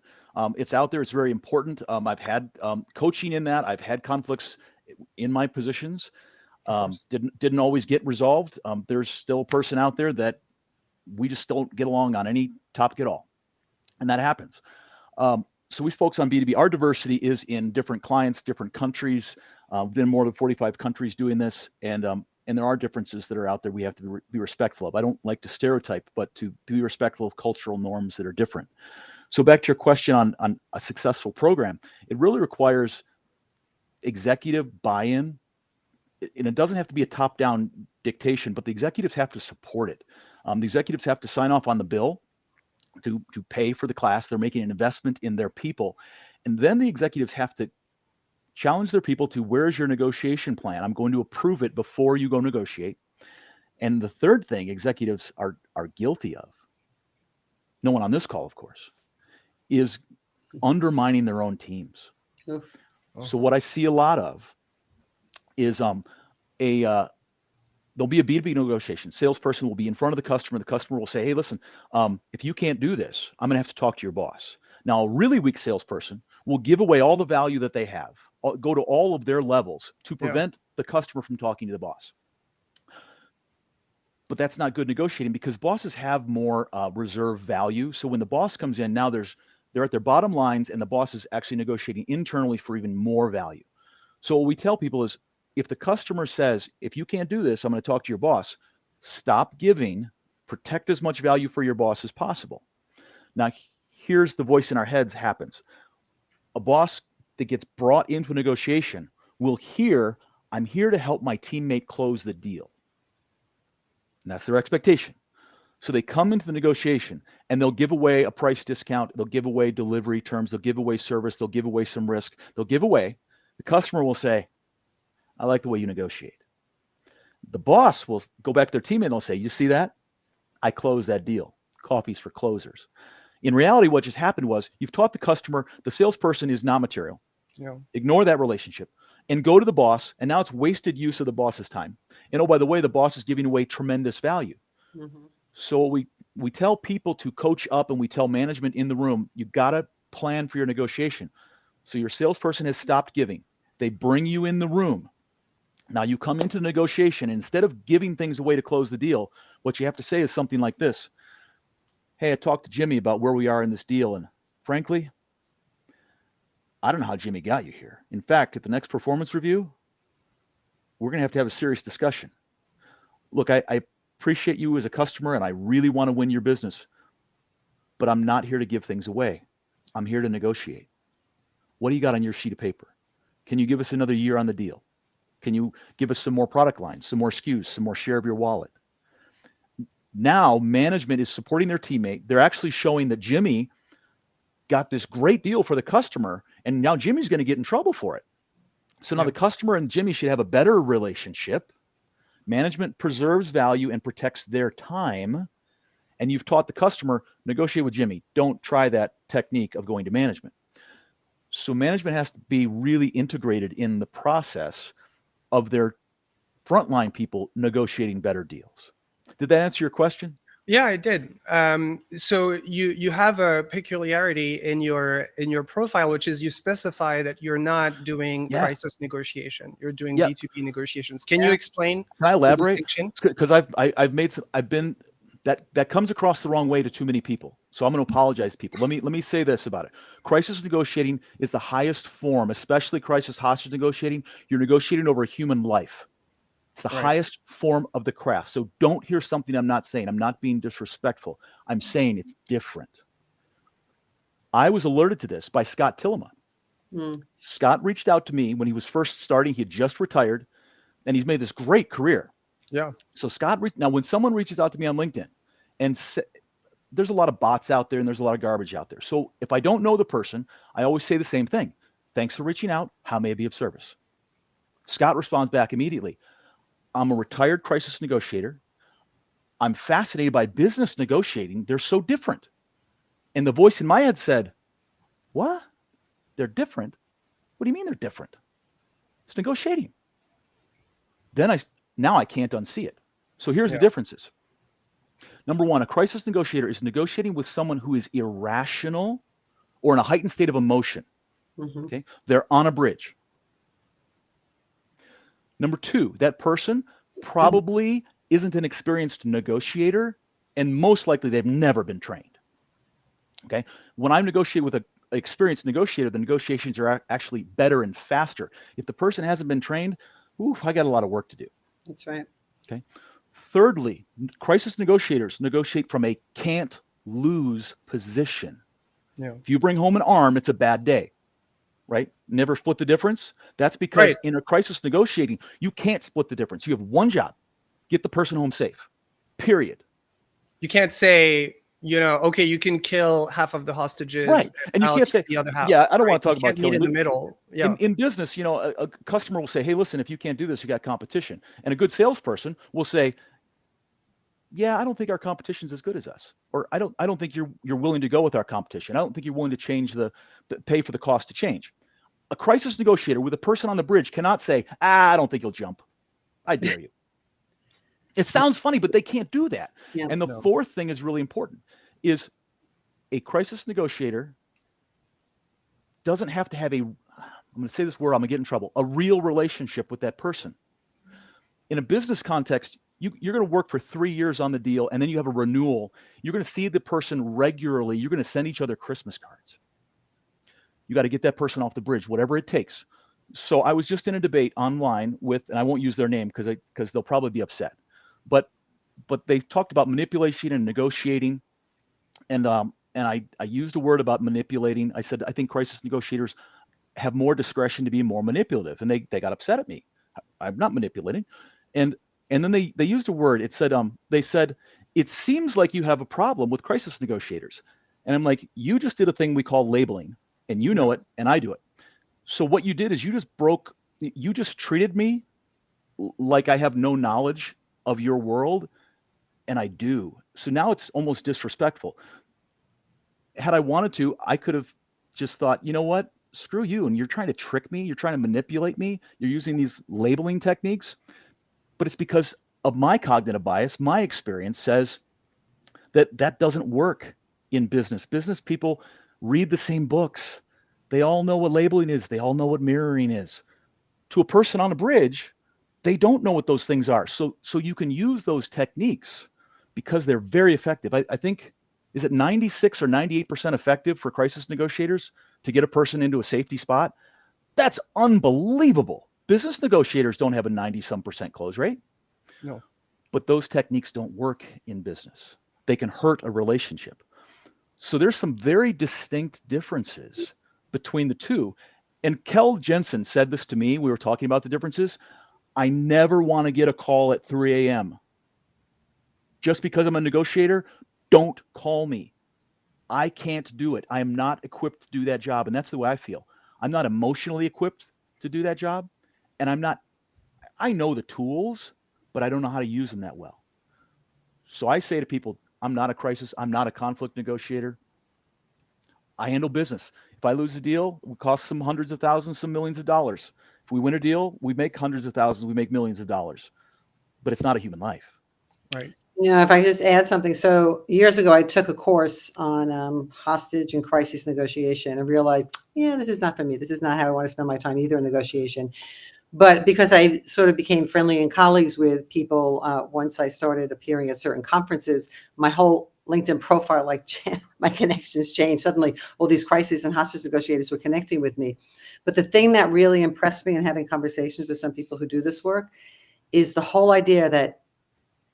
It's out there. It's very important. I've had coaching in that. I've had conflicts in my positions. Didn't always get resolved. There's still a person out there that we just don't get along on any topic at all. And that happens. So we focus on B2B. Our diversity is in different clients, different countries. We've been in more than 45 countries doing this. And there are differences that are out there we have to be respectful of. I don't like to stereotype, but to be respectful of cultural norms that are different. So back to your question on a successful program, it really requires executive buy-in. And it doesn't have to be a top-down dictation, but the executives have to support it. The executives have to sign off on the bill to pay for the class. They're making an investment in their people. And then the executives have to challenge their people to, where's your negotiation plan? I'm going to approve it before you go negotiate. And the third thing executives are guilty of, no one on this call, of course, is undermining their own teams. Oof. So what I see a lot of is there'll be a B2B negotiation. Salesperson will be in front of the customer. The customer will say, hey, listen, if you can't do this, I'm going to have to talk to your boss. Now, a really weak salesperson will give away all the value that they have, go to all of their levels to prevent the customer from talking to the boss. But that's not good negotiating because bosses have more reserve value. So when the boss comes in, now they're at their bottom lines and the boss is actually negotiating internally for even more value. So what we tell people is, if the customer says, if you can't do this, I'm going to talk to your boss, stop giving, protect as much value for your boss as possible. Now, here's the voice in our heads happens. A boss that gets brought into a negotiation will hear, I'm here to help my teammate close the deal. And that's their expectation. So they come into the negotiation and they'll give away a price discount. They'll give away delivery terms. They'll give away service. They'll give away some risk. They'll give away. The customer will say, I like the way you negotiate. The boss will go back to their teammate and they'll say, you see that? I closed that deal. Coffee's for closers. In reality, what just happened was you've taught the customer the salesperson is non-material. Ignore that relationship and go to the boss. And now it's wasted use of the boss's time. And oh, by the way, the boss is giving away tremendous value. Mm-hmm. So we tell people to coach up and we tell management in the room, you got to plan for your negotiation. So your salesperson has stopped giving. They bring you in the room. Now you come into the negotiation, and instead of giving things away to close the deal, what you have to say is something like this. Hey, I talked to Jimmy about where we are in this deal, and frankly, I don't know how Jimmy got you here. In fact, at the next performance review, we're going to have a serious discussion. Look, I appreciate you as a customer, and I really want to win your business, but I'm not here to give things away. I'm here to negotiate. What do you got on your sheet of paper? Can you give us another year on the deal? Can you give us some more product lines, some more SKUs, some more share of your wallet? Now management is supporting their teammate. They're actually showing that Jimmy got this great deal for the customer, and now Jimmy's going to get in trouble for it. So now the customer and Jimmy should have a better relationship. Management preserves value and protects their time. And you've taught the customer, negotiate with Jimmy. Don't try that technique of going to management. So management has to be really integrated in the process of their frontline people negotiating better deals. Did that answer your question? Yeah, it did. So you have a peculiarity in your profile, which is you specify that you're not doing crisis negotiation. You're doing B2B negotiations. Can you explain Can I elaborate? the distinction? Because that comes across the wrong way to too many people. So I'm going to apologize to people. Let me say this about it. Crisis negotiating is the highest form, especially crisis hostage negotiating. You're negotiating over a human life. It's the highest form of the craft. So don't hear something I'm not saying. I'm not being disrespectful. I'm saying it's different. I was alerted to this by Scott Tillema. Scott reached out to me when he was first starting. He had just retired, and he's made this great career. Yeah. So now when someone reaches out to me on LinkedIn, and there's a lot of bots out there and there's a lot of garbage out there. So if I don't know the person, I always say the same thing. Thanks for reaching out. How may I be of service? Scott responds back immediately. I'm a retired crisis negotiator. I'm fascinated by business negotiating. They're so different. And the voice in my head said, what? They're different? What do you mean they're different? It's negotiating. Now I can't unsee it. So here's the differences. Number one, a crisis negotiator is negotiating with someone who is irrational or in a heightened state of emotion. Okay, they're on a bridge. Number two, that person probably isn't an experienced negotiator, and most likely they've never been trained. Okay, when I negotiate with an experienced negotiator, the negotiations are actually better and faster. If the person hasn't been trained, I got a lot of work to do. That's right. Okay. Thirdly, crisis negotiators negotiate from a can't lose position. Yeah. If you bring home an arm, it's a bad day, right? Never split the difference. That's because in a crisis negotiating, you can't split the difference. You have one job, get the person home safe, period. You can't say, okay, you can kill half of the hostages, right? And you can't say the other half. Yeah, I don't want to talk about killing. In the middle. Yeah. In business, a customer will say, "Hey, listen, if you can't do this, you got competition." And a good salesperson will say, "Yeah, I don't think our competition's as good as us," or "I don't think you're willing to go with our competition. I don't think you're willing to pay for the cost to change." A crisis negotiator with a person on the bridge cannot say, "I don't think you'll jump. I dare you." It sounds funny, but they can't do that. Yeah, and the fourth thing is really important, is a crisis negotiator doesn't have to have I'm going to say this word, I'm going to get in trouble, a real relationship with that person. In a business context, you're going to work for 3 years on the deal, and then you have a renewal. You're going to see the person regularly. You're going to send each other Christmas cards. You got to get that person off the bridge, whatever it takes. So I was just in a debate online with, and I won't use their name because they'll probably be upset, but they talked about manipulation and negotiating, and I used a word about manipulating. I said I think crisis negotiators have more discretion to be more manipulative, and they got upset at me. I'm not manipulating, and then they used a word. It said they said it seems like you have a problem with crisis negotiators, and I'm like, you just did a thing we call labeling, and you know it, and I do it. So what you did is you just treated me like I have no knowledge of your world, and I do. So now it's almost disrespectful. Had I wanted to, I could have just thought, you know what, screw you, and you're trying to trick me, you're trying to manipulate me, you're using these labeling techniques. But it's because of my cognitive bias. My experience says that doesn't work in business. Business people read the same books. They all know what labeling is. They all know what mirroring is. To a person on a bridge, they don't know what those things are. So you can use those techniques because they're very effective. I think, is it 96 or 98% effective for crisis negotiators to get a person into a safety spot? That's unbelievable. Business negotiators don't have a 90-some% close rate. No. But those techniques don't work in business. They can hurt a relationship. So there's some very distinct differences between the two. And Kel Jensen said this to me. We were talking about the differences. I never want to get a call at 3 a.m. Just because I'm a negotiator, don't call me. I can't do it. I am not equipped to do that job. And that's the way I feel. I'm not emotionally equipped to do that job. And I know the tools, but I don't know how to use them that well. So I say to people, I'm not a crisis, I'm not a conflict negotiator. I handle business. If I lose a deal, it costs some hundreds of thousands, some millions of dollars. If we win a deal, we make hundreds of thousands, we make millions of dollars. But it's not a human life. Right. If I could just add something. So years ago, I took a course on hostage and crisis negotiation and realized, this is not for me. This is not how I want to spend my time either in negotiation. But because I sort of became friendly and colleagues with people, once I started appearing at certain conferences, my whole LinkedIn profile, my connections changed. Suddenly, all these crisis and hostage negotiators were connecting with me. But the thing that really impressed me in having conversations with some people who do this work is the whole idea that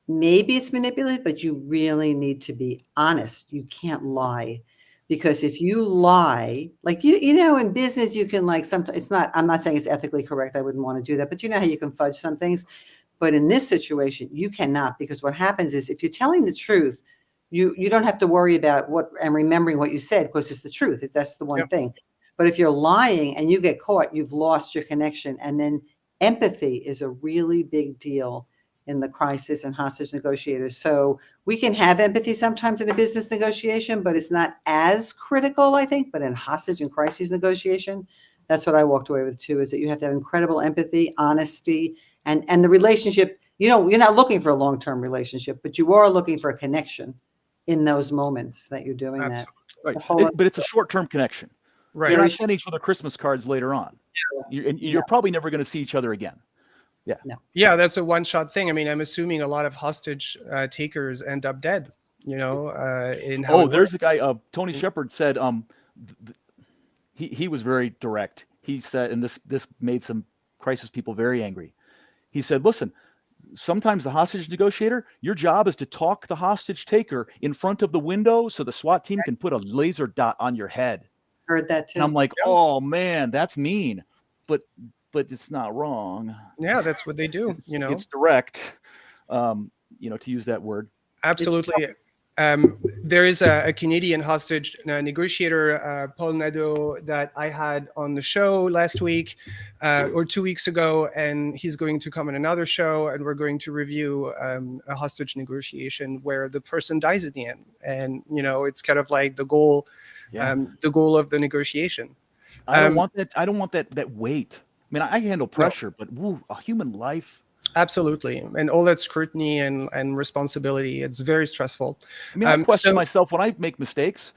maybe it's manipulative, but you really need to be honest. You can't lie. Because if you lie, like in business, you can sometimes I'm not saying it's ethically correct. I wouldn't want to do that, but you know how you can fudge some things. But in this situation, you cannot, because what happens is if you're telling the truth, you don't have to worry about and remembering what you said, because it's the truth. That's the one thing. But if you're lying and you get caught, you've lost your connection. And then empathy is a really big deal in the crisis and hostage negotiators. So we can have empathy sometimes in a business negotiation, but it's not as critical, I think. But in hostage and crisis negotiation, that's what I walked away with too, is that you have to have incredible empathy, honesty, and the relationship. You're not looking for a long-term relationship, but you are looking for a connection in those moments that you're doing that. Right. But it's a short-term connection. Right. You're not sending each other Christmas cards later on. You're probably never going to see each other again. Yeah. No. Yeah, that's a one-shot thing. I mean, I'm assuming a lot of hostage takers end up dead. In how there's a guy. Tony Shepard said. He was very direct. He said, and this made some crisis people very angry. He said, "Listen, sometimes the hostage negotiator, your job is to talk the hostage taker in front of the window so the SWAT team can put a laser dot on your head." Heard that too. And I'm like, oh man, that's mean, but it's not wrong. Yeah, that's what they do. It's direct. To use that word. Absolutely. There is a Canadian hostage negotiator, Paul Nadeau, that I had on the show last week or 2 weeks ago, and he's going to come on another show, and we're going to review a hostage negotiation where the person dies at the end, and it's kind of like the goal of the negotiation. I don't want that. I don't want that weight. I mean, I handle pressure, but a human life. Absolutely. And all that scrutiny and responsibility, it's very stressful. I mean, I question myself when I make mistakes,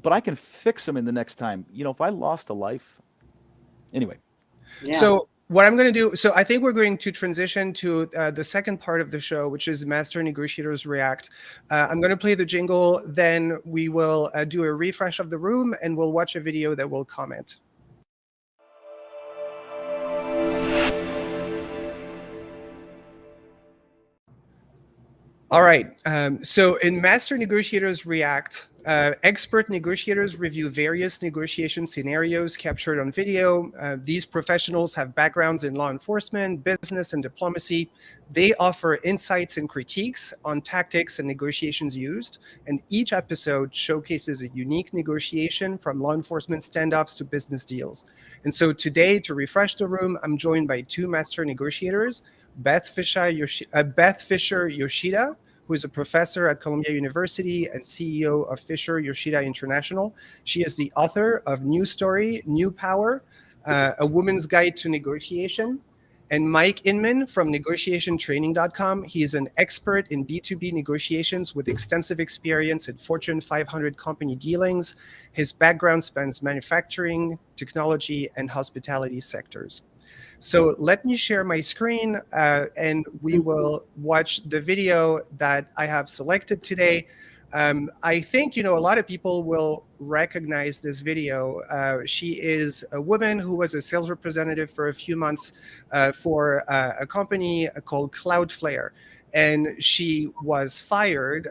but I can fix them in the next time. If I lost a life, anyway. Yeah. So what I'm going to do, so I think we're going to transition to the second part of the show, which is Master Negotiators React. I'm going to play the jingle, then we will do a refresh of the room, and we'll watch a video that will comment. All right. So in Master Negotiators React, expert negotiators review various negotiation scenarios captured on video. These professionals have backgrounds in law enforcement, business, and diplomacy. They offer insights and critiques on tactics and negotiations used. And each episode showcases a unique negotiation, from law enforcement standoffs to business deals. And so today, to refresh the room, I'm joined by two master negotiators, Beth Fisher Yoshida, who is a professor at Columbia University and CEO of Fisher Yoshida International. She is the author of New Story, New Power, A Woman's Guide to Negotiation. And Mike Inman from negotiationtraining.com. He is an expert in B2B negotiations with extensive experience in Fortune 500 company dealings. His background spans manufacturing, technology, and hospitality sectors. So let me share my screen and we will watch the video that I have selected today. I think, a lot of people will recognize this video. She is a woman who was a sales representative for a few months for a company called Cloudflare. And she was fired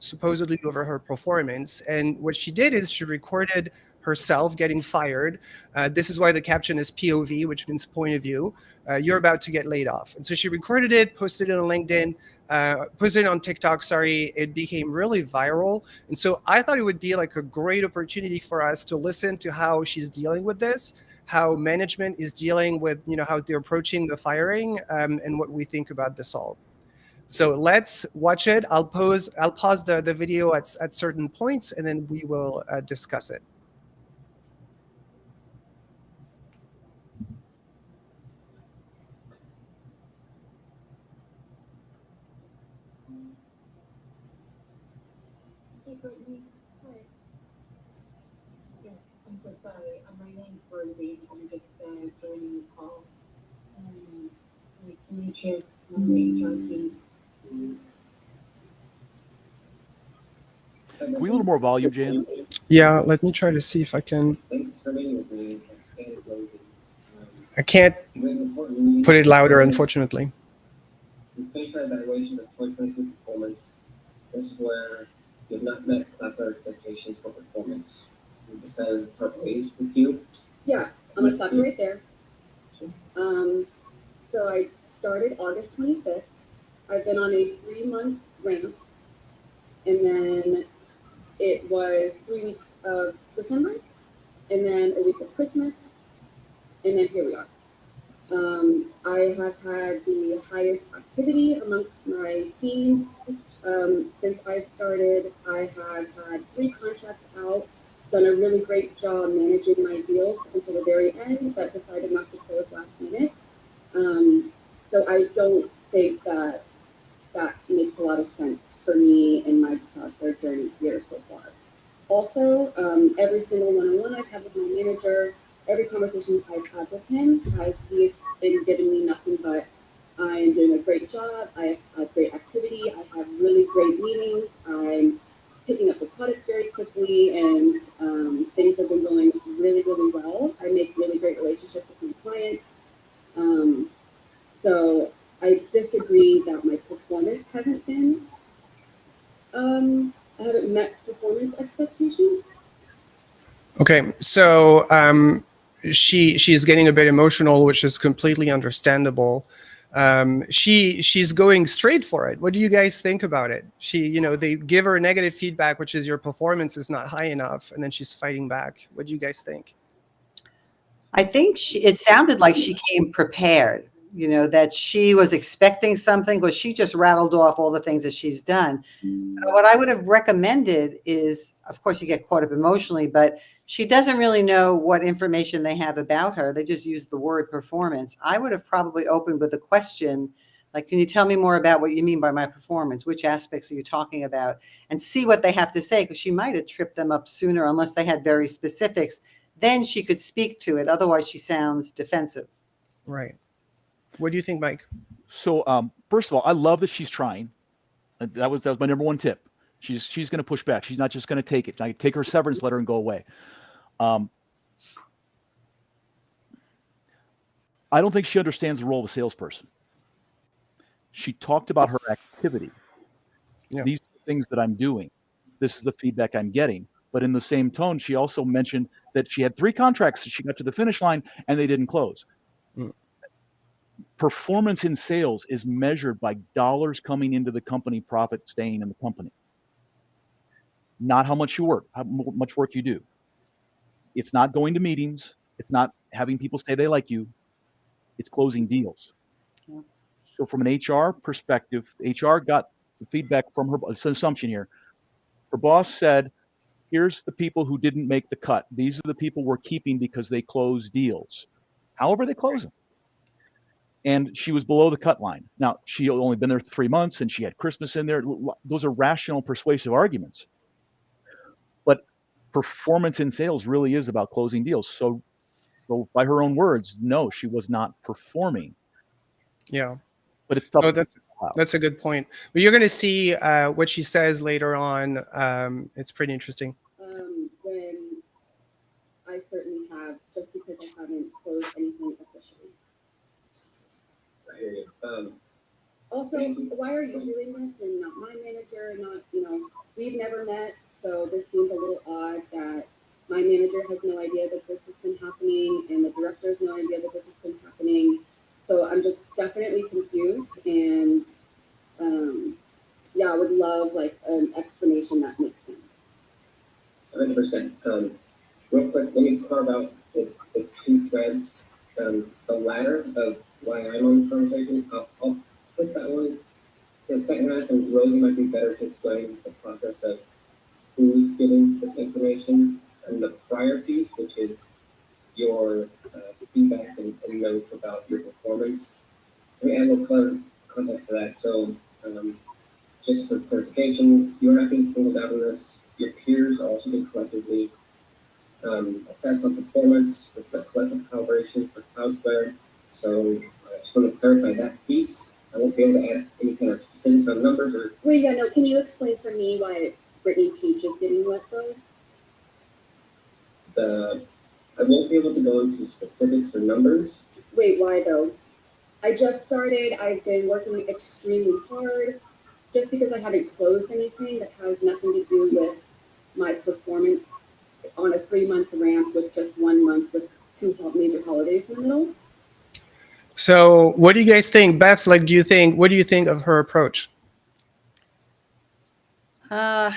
supposedly over her performance. And what she did is she recorded herself getting fired. This is why the caption is POV, which means point of view. You're about to get laid off. And so she recorded it, posted it on LinkedIn, posted it on TikTok, sorry. It became really viral. And so I thought it would be like a great opportunity for us to listen to how she's dealing with this, how management is dealing with, how they're approaching the firing, and what we think about this all. So let's watch it. I'll pause the video at certain points, and then we will discuss it. Hey, Brittany. Hi. Yes, I'm so sorry. My name's Rosie. I'm just joining the call. Nice to meet you. I'm the HR team. Can we a little more volume, Jan? Yeah, let me try to see if I can. Thanks for meeting with me. Hey, Rosie. I can't put it louder, unfortunately. We finished our evaluation of 2023 performance. This is where you have not met class expectations for performance. We decided to part ways with you. Yeah, I'm gonna stop you right there. So I started August 25th. I've been on a 3-month ramp, and then it was 3 weeks of December, and then a week of Christmas, and then here we are. I have had the highest activity amongst my team. Since I've started, I have had 3 contracts out, done a really great job managing my deals until the very end, but decided not to close last minute. So I don't think that makes a lot of sense for me and my third journey here so far. Also, every single one-on-one I've had with my manager, every conversation I've had with him he's been giving me nothing but I am doing a great job, I have had great activity, I have really great meetings, I'm picking up the products very quickly, and things have been going really, really well. I make really great relationships with my clients. So I disagree that my performance hasn't been, I haven't met performance expectations. Okay, so she's getting a bit emotional, which is completely understandable. She's going straight for it. What do you guys think about it? They give her negative feedback, which is your performance is not high enough, and then she's fighting back. What do you guys think? I think it sounded like she came prepared, that she was expecting something, because she just rattled off all the things that she's done. What I would have recommended is, of course, you get caught up emotionally, but she doesn't really know what information they have about her. They just use the word performance. I would have probably opened with a question like, can you tell me more about what you mean by my performance? Which aspects are you talking about? And see what they have to say, because she might have tripped them up sooner unless they had very specifics. Then she could speak to it. Otherwise, she sounds defensive. Right. What do you think, Mike? So first of all, I love that she's trying. That was my number one tip. She's going to push back. She's not just going to take it. Take her severance letter and go away. I don't think she understands the role of a salesperson. She talked about her activity. Yeah. These are the things that I'm doing. This is the feedback I'm getting. But in the same tone, she also mentioned that she had 3 contracts that she got to the finish line and they didn't close. Performance in sales is measured by dollars coming into the company, profit staying in the company. Not how much you work, how much work you do. It's not going to meetings. It's not having people say they like you. It's closing deals. Yeah. So from an HR perspective, HR got the feedback from her. It's an assumption here. Her boss said, here's the people who didn't make the cut. These are the people we're keeping because they close deals. However they close them. And she was below the cut line. Now, she had only been there 3 months and she had Christmas in there. Those are rational, persuasive arguments. But performance in sales really is about closing deals. So by her own words, no, she was not performing. Yeah. But it's tough. Oh, that's a good point. But you're going to see what she says later on. It's pretty interesting. When I certainly have, just because I haven't closed anything officially. I hear you. Also, why are you doing this and not my manager? Not, we've never met, so this seems a little odd that my manager has no idea that this has been happening and the director has no idea that this has been happening. So I'm just definitely confused, and yeah, I would love like an explanation that makes sense. 100%. Real quick, let me carve out the two threads. The latter of why I'm on this conversation, I'll put that one. The second half, and Rosie might be better to explain the process of who's giving this information, and the prior piece, which is your feedback and notes about your performance. To add a little context to that, so just for clarification, you're not being singled out on this. Your peers are also being collectively assessed on performance. This is a collective calibration for Cloudflare. So I just want to clarify that piece. I won't be able to add any kind of specifics on numbers or. Wait, yeah, no. Can you explain for me why Brittany Peach is getting let go? I won't be able to go into specifics for numbers. Wait, why though? I just started. I've been working extremely hard. Just because I haven't closed anything that has nothing to do with my performance on a 3-month ramp with just 1 month with 2 major holidays in the middle. So what do you guys think? Beth, what do you think of her approach? I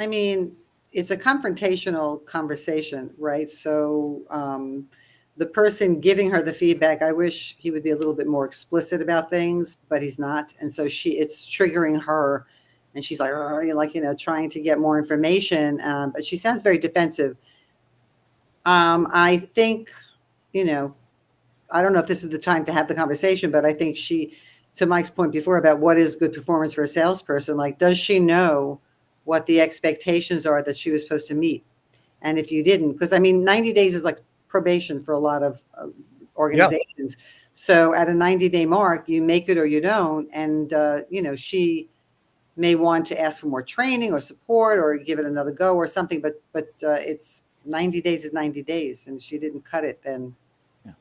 mean, it's a confrontational conversation, right? So the person giving her the feedback, I wish he would be a little bit more explicit about things, but he's not. And so it's triggering her, and she's like, trying to get more information. But she sounds very defensive. I think, I don't know if this is the time to have the conversation, but I think to Mike's point before about what is good performance for a salesperson, like, does she know what the expectations are that she was supposed to meet? And if you didn't, because 90 days is like probation for a lot of organizations. Yeah. So at a 90-day mark, you make it or you don't. And, she may want to ask for more training or support or give it another go or something. But it's 90 days is 90 days. And if she didn't cut it, then. Yeah.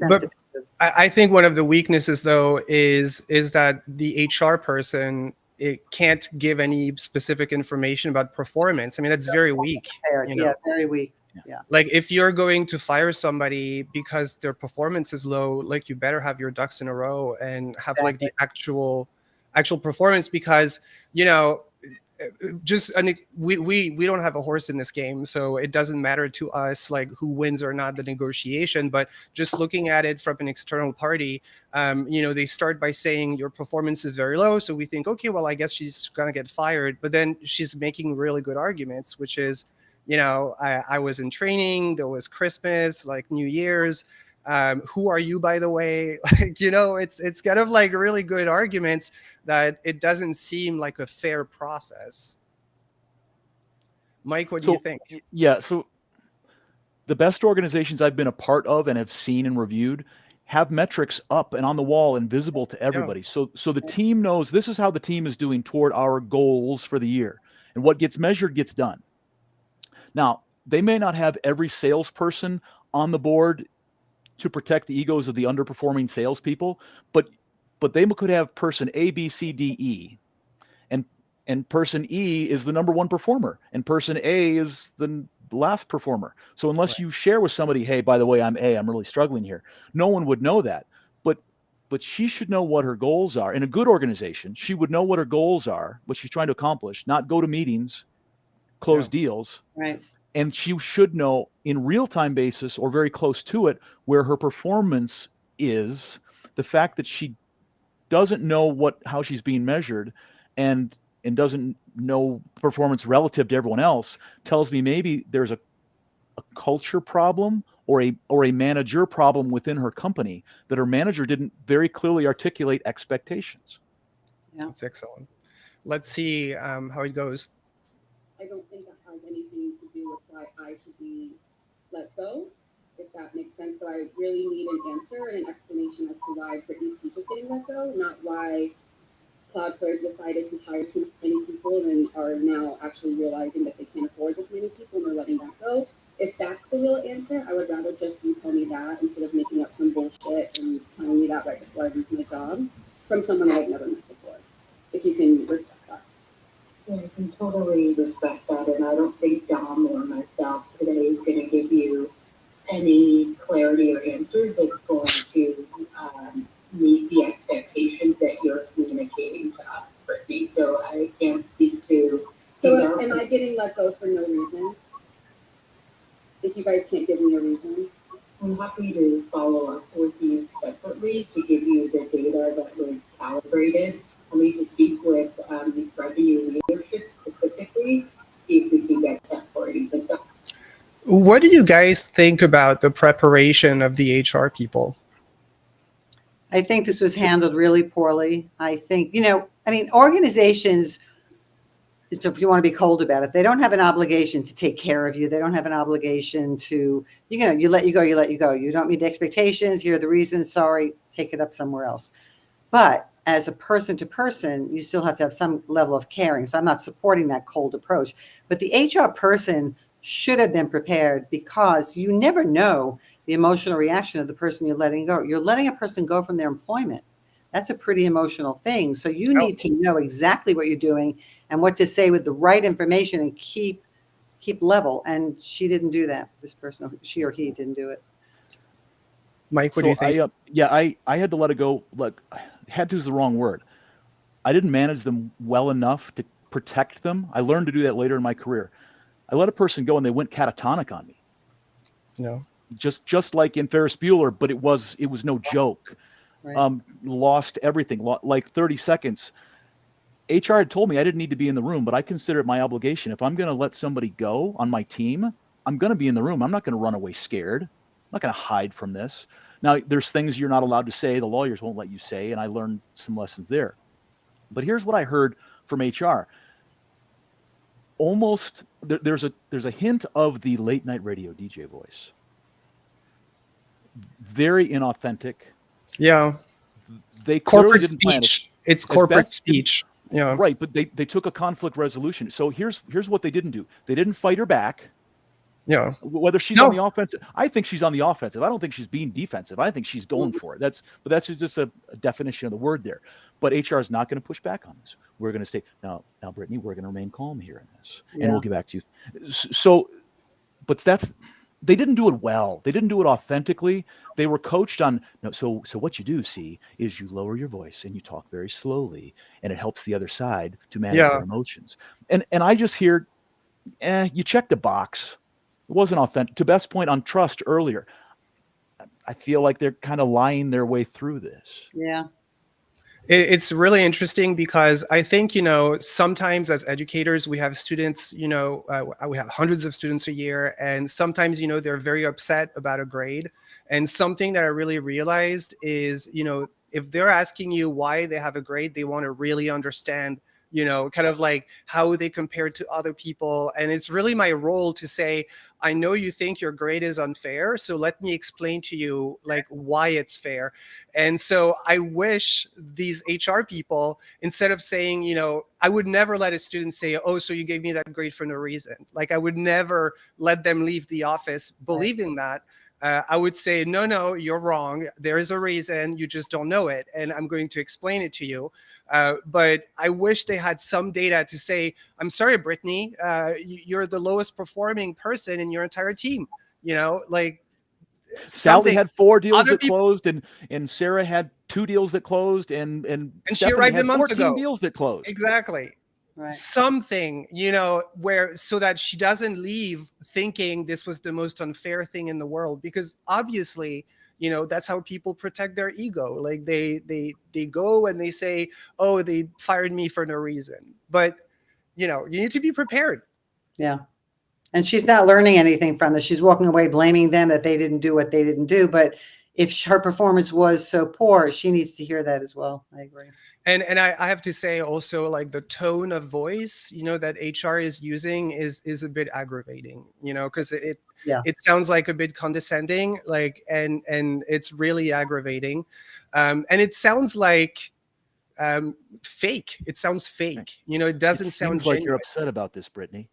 But I think one of the weaknesses, though, is that the HR person, it can't give any specific information about performance. That's very weak. Yeah, very weak. Yeah. Like, if you're going to fire somebody because their performance is low, like, you better have your ducks in a row and have exactly. Like the actual performance, because we don't have a horse in this game, so it doesn't matter to us like who wins or not the negotiation. But just looking at it from an external party, they start by saying your performance is very low, so we think, okay, well, I guess she's gonna get fired. But then she's making really good arguments, which is, I was in training, there was Christmas, like New Year's. Who are you, by the way? It's kind of like really good arguments that it doesn't seem like a fair process. Mike, what do you think? Yeah, so the best organizations I've been a part of and have seen and reviewed have metrics up and on the wall and visible to everybody. Yeah. So the team knows this is how the team is doing toward our goals for the year. And what gets measured gets done. Now, they may not have every salesperson on the board to protect the egos of the underperforming salespeople, but they could have person A, B, C, D, E, and person E is the number one performer, and person A is the last performer. So unless you share with somebody, hey, by the way, I'm A, I'm really struggling here, no one would know that. But she should know what her goals are. In a good organization, she would know what her goals are, what she's trying to accomplish, not go to meetings, close deals. Right. And she should know in real-time basis or very close to it where her performance is. The fact that she doesn't know how she's being measured and doesn't know performance relative to everyone else tells me maybe there's a culture problem or a manager problem within her company, that her manager didn't very clearly articulate expectations. Yeah, that's excellent. Let's see how it goes. I don't think that has anything to do with why I should be let go, if that makes sense. So I really need an answer and an explanation as to why Brittany Peach is getting let go, not why Cloudflare decided to hire too many people and are now actually realizing that they can't afford this many people and they're letting that go. If that's the real answer, I would rather just you tell me that instead of making up some bullshit and telling me that right before I lose my job. from someone I've never met before. If you can respect that. Yeah, I can totally respect that, and I don't think Dom or myself today is going to give you any clarity or answers that's going to meet the expectations that you're communicating to us, Brittany. So I can't speak to. So am I getting let go for no reason? If you guys can't give me a reason? I'm happy to follow up with you separately to give you the data that was calibrated. I need to speak with revenue leadership specifically to see if we can get that for you. What do you guys think about the preparation of the HR people? I think this was handled really poorly. I think, organizations, so if you want to be cold about it, they don't have an obligation to take care of you. They don't have an obligation to, you let you go. You don't meet the expectations. Here are the reasons. Sorry, take it up somewhere else. But as a person to person, you still have to have some level of caring. So I'm not supporting that cold approach. But the HR person should have been prepared, because you never know the emotional reaction of the person you're letting go. You're letting a person go from their employment. That's a pretty emotional thing. So you need to know exactly what you're doing and what to say with the right information and keep level. And she didn't do that. This person, she or he, didn't do it. Mike, what do you think? I had to let it go. Look, had to is the wrong word. I didn't manage them well enough to protect them. I learned to do that later in my career. I let a person go and they went catatonic on me. No. Just like in Ferris Bueller, but it was no joke. Right. Lost everything, like 30 seconds. HR had told me I didn't need to be in the room, but I consider it my obligation. If I'm going to let somebody go on my team, I'm going to be in the room. I'm not going to run away scared. I'm not going to hide from this. Now, there's things you're not allowed to say. The lawyers won't let you say, and I learned some lessons there. But here's what I heard from HR. Almost, there's a hint of the late night radio DJ voice. Very inauthentic. Yeah. They corporate didn't plan it. speech. It's corporate speech. Yeah. Right, but they took a conflict resolution. So here's what they didn't do. They didn't fight her back. Yeah. Whether she's on the offensive, I think she's on the offensive. I don't think she's being defensive. I think she's going for it. That's just a definition of the word there. But HR is not going to push back on this. We're going to say, now, Brittany, we're going to remain calm here in this, and we'll get back to you. So, but they didn't do it well. They didn't do it authentically. They were coached on, so what you do, see, is you lower your voice and you talk very slowly, and it helps the other side to manage their emotions. And I just hear, you checked a box. It wasn't authentic. To Beth's point on trust earlier, I feel like they're kind of lying their way through this. Yeah. It's really interesting because I think, sometimes as educators, we have students, we have hundreds of students a year, and sometimes, they're very upset about a grade. And something that I really realized is, if they're asking you why they have a grade, they want to really understand, kind of like how they compare to other people. And it's really my role to say, I know you think your grade is unfair, so let me explain to you like why it's fair. And so I wish these HR people, instead of saying, I would never let a student say, oh, so you gave me that grade for no reason. Like I would never let them leave the office believing that. I would say, no, you're wrong. There is a reason. You just don't know it. And I'm going to explain it to you. But I wish they had some data to say, I'm sorry, Brittany, you're the lowest performing person in your entire team. Sally had 4 deals that closed, and Sarah had 2 deals that closed, and she arrived a month 14 ago. deals that closed. Exactly. Right. Something, where so that she doesn't leave thinking this was the most unfair thing in the world, because obviously, that's how people protect their ego. Like they go and they say, oh, they fired me for no reason. But, you need to be prepared. Yeah. And she's not learning anything from this. She's walking away blaming them that they didn't do what they didn't do. But if her performance was so poor, she needs to hear that as well. I agree. And I have to say also, like the tone of voice, that HR is using is a bit aggravating, because it sounds like a bit condescending, like, and it's really aggravating. And it sounds like fake. It sounds fake. It doesn't sound genuine. Like you're upset about this, Brittany.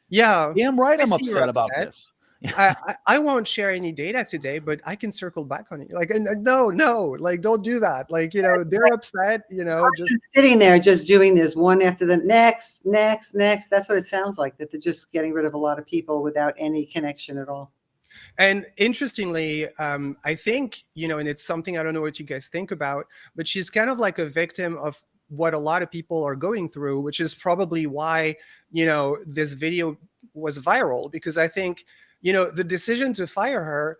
Yeah. Damn right I'm upset about this. I won't share any data today, but I can circle back on it. Like, no, like, don't do that. Like, they're upset, just sitting there just doing this one after the next. That's what it sounds like, that they're just getting rid of a lot of people without any connection at all. And interestingly, I think, and it's something I don't know what you guys think about, but she's kind of like a victim of what a lot of people are going through, which is probably why, this video was viral, because I think, the decision to fire her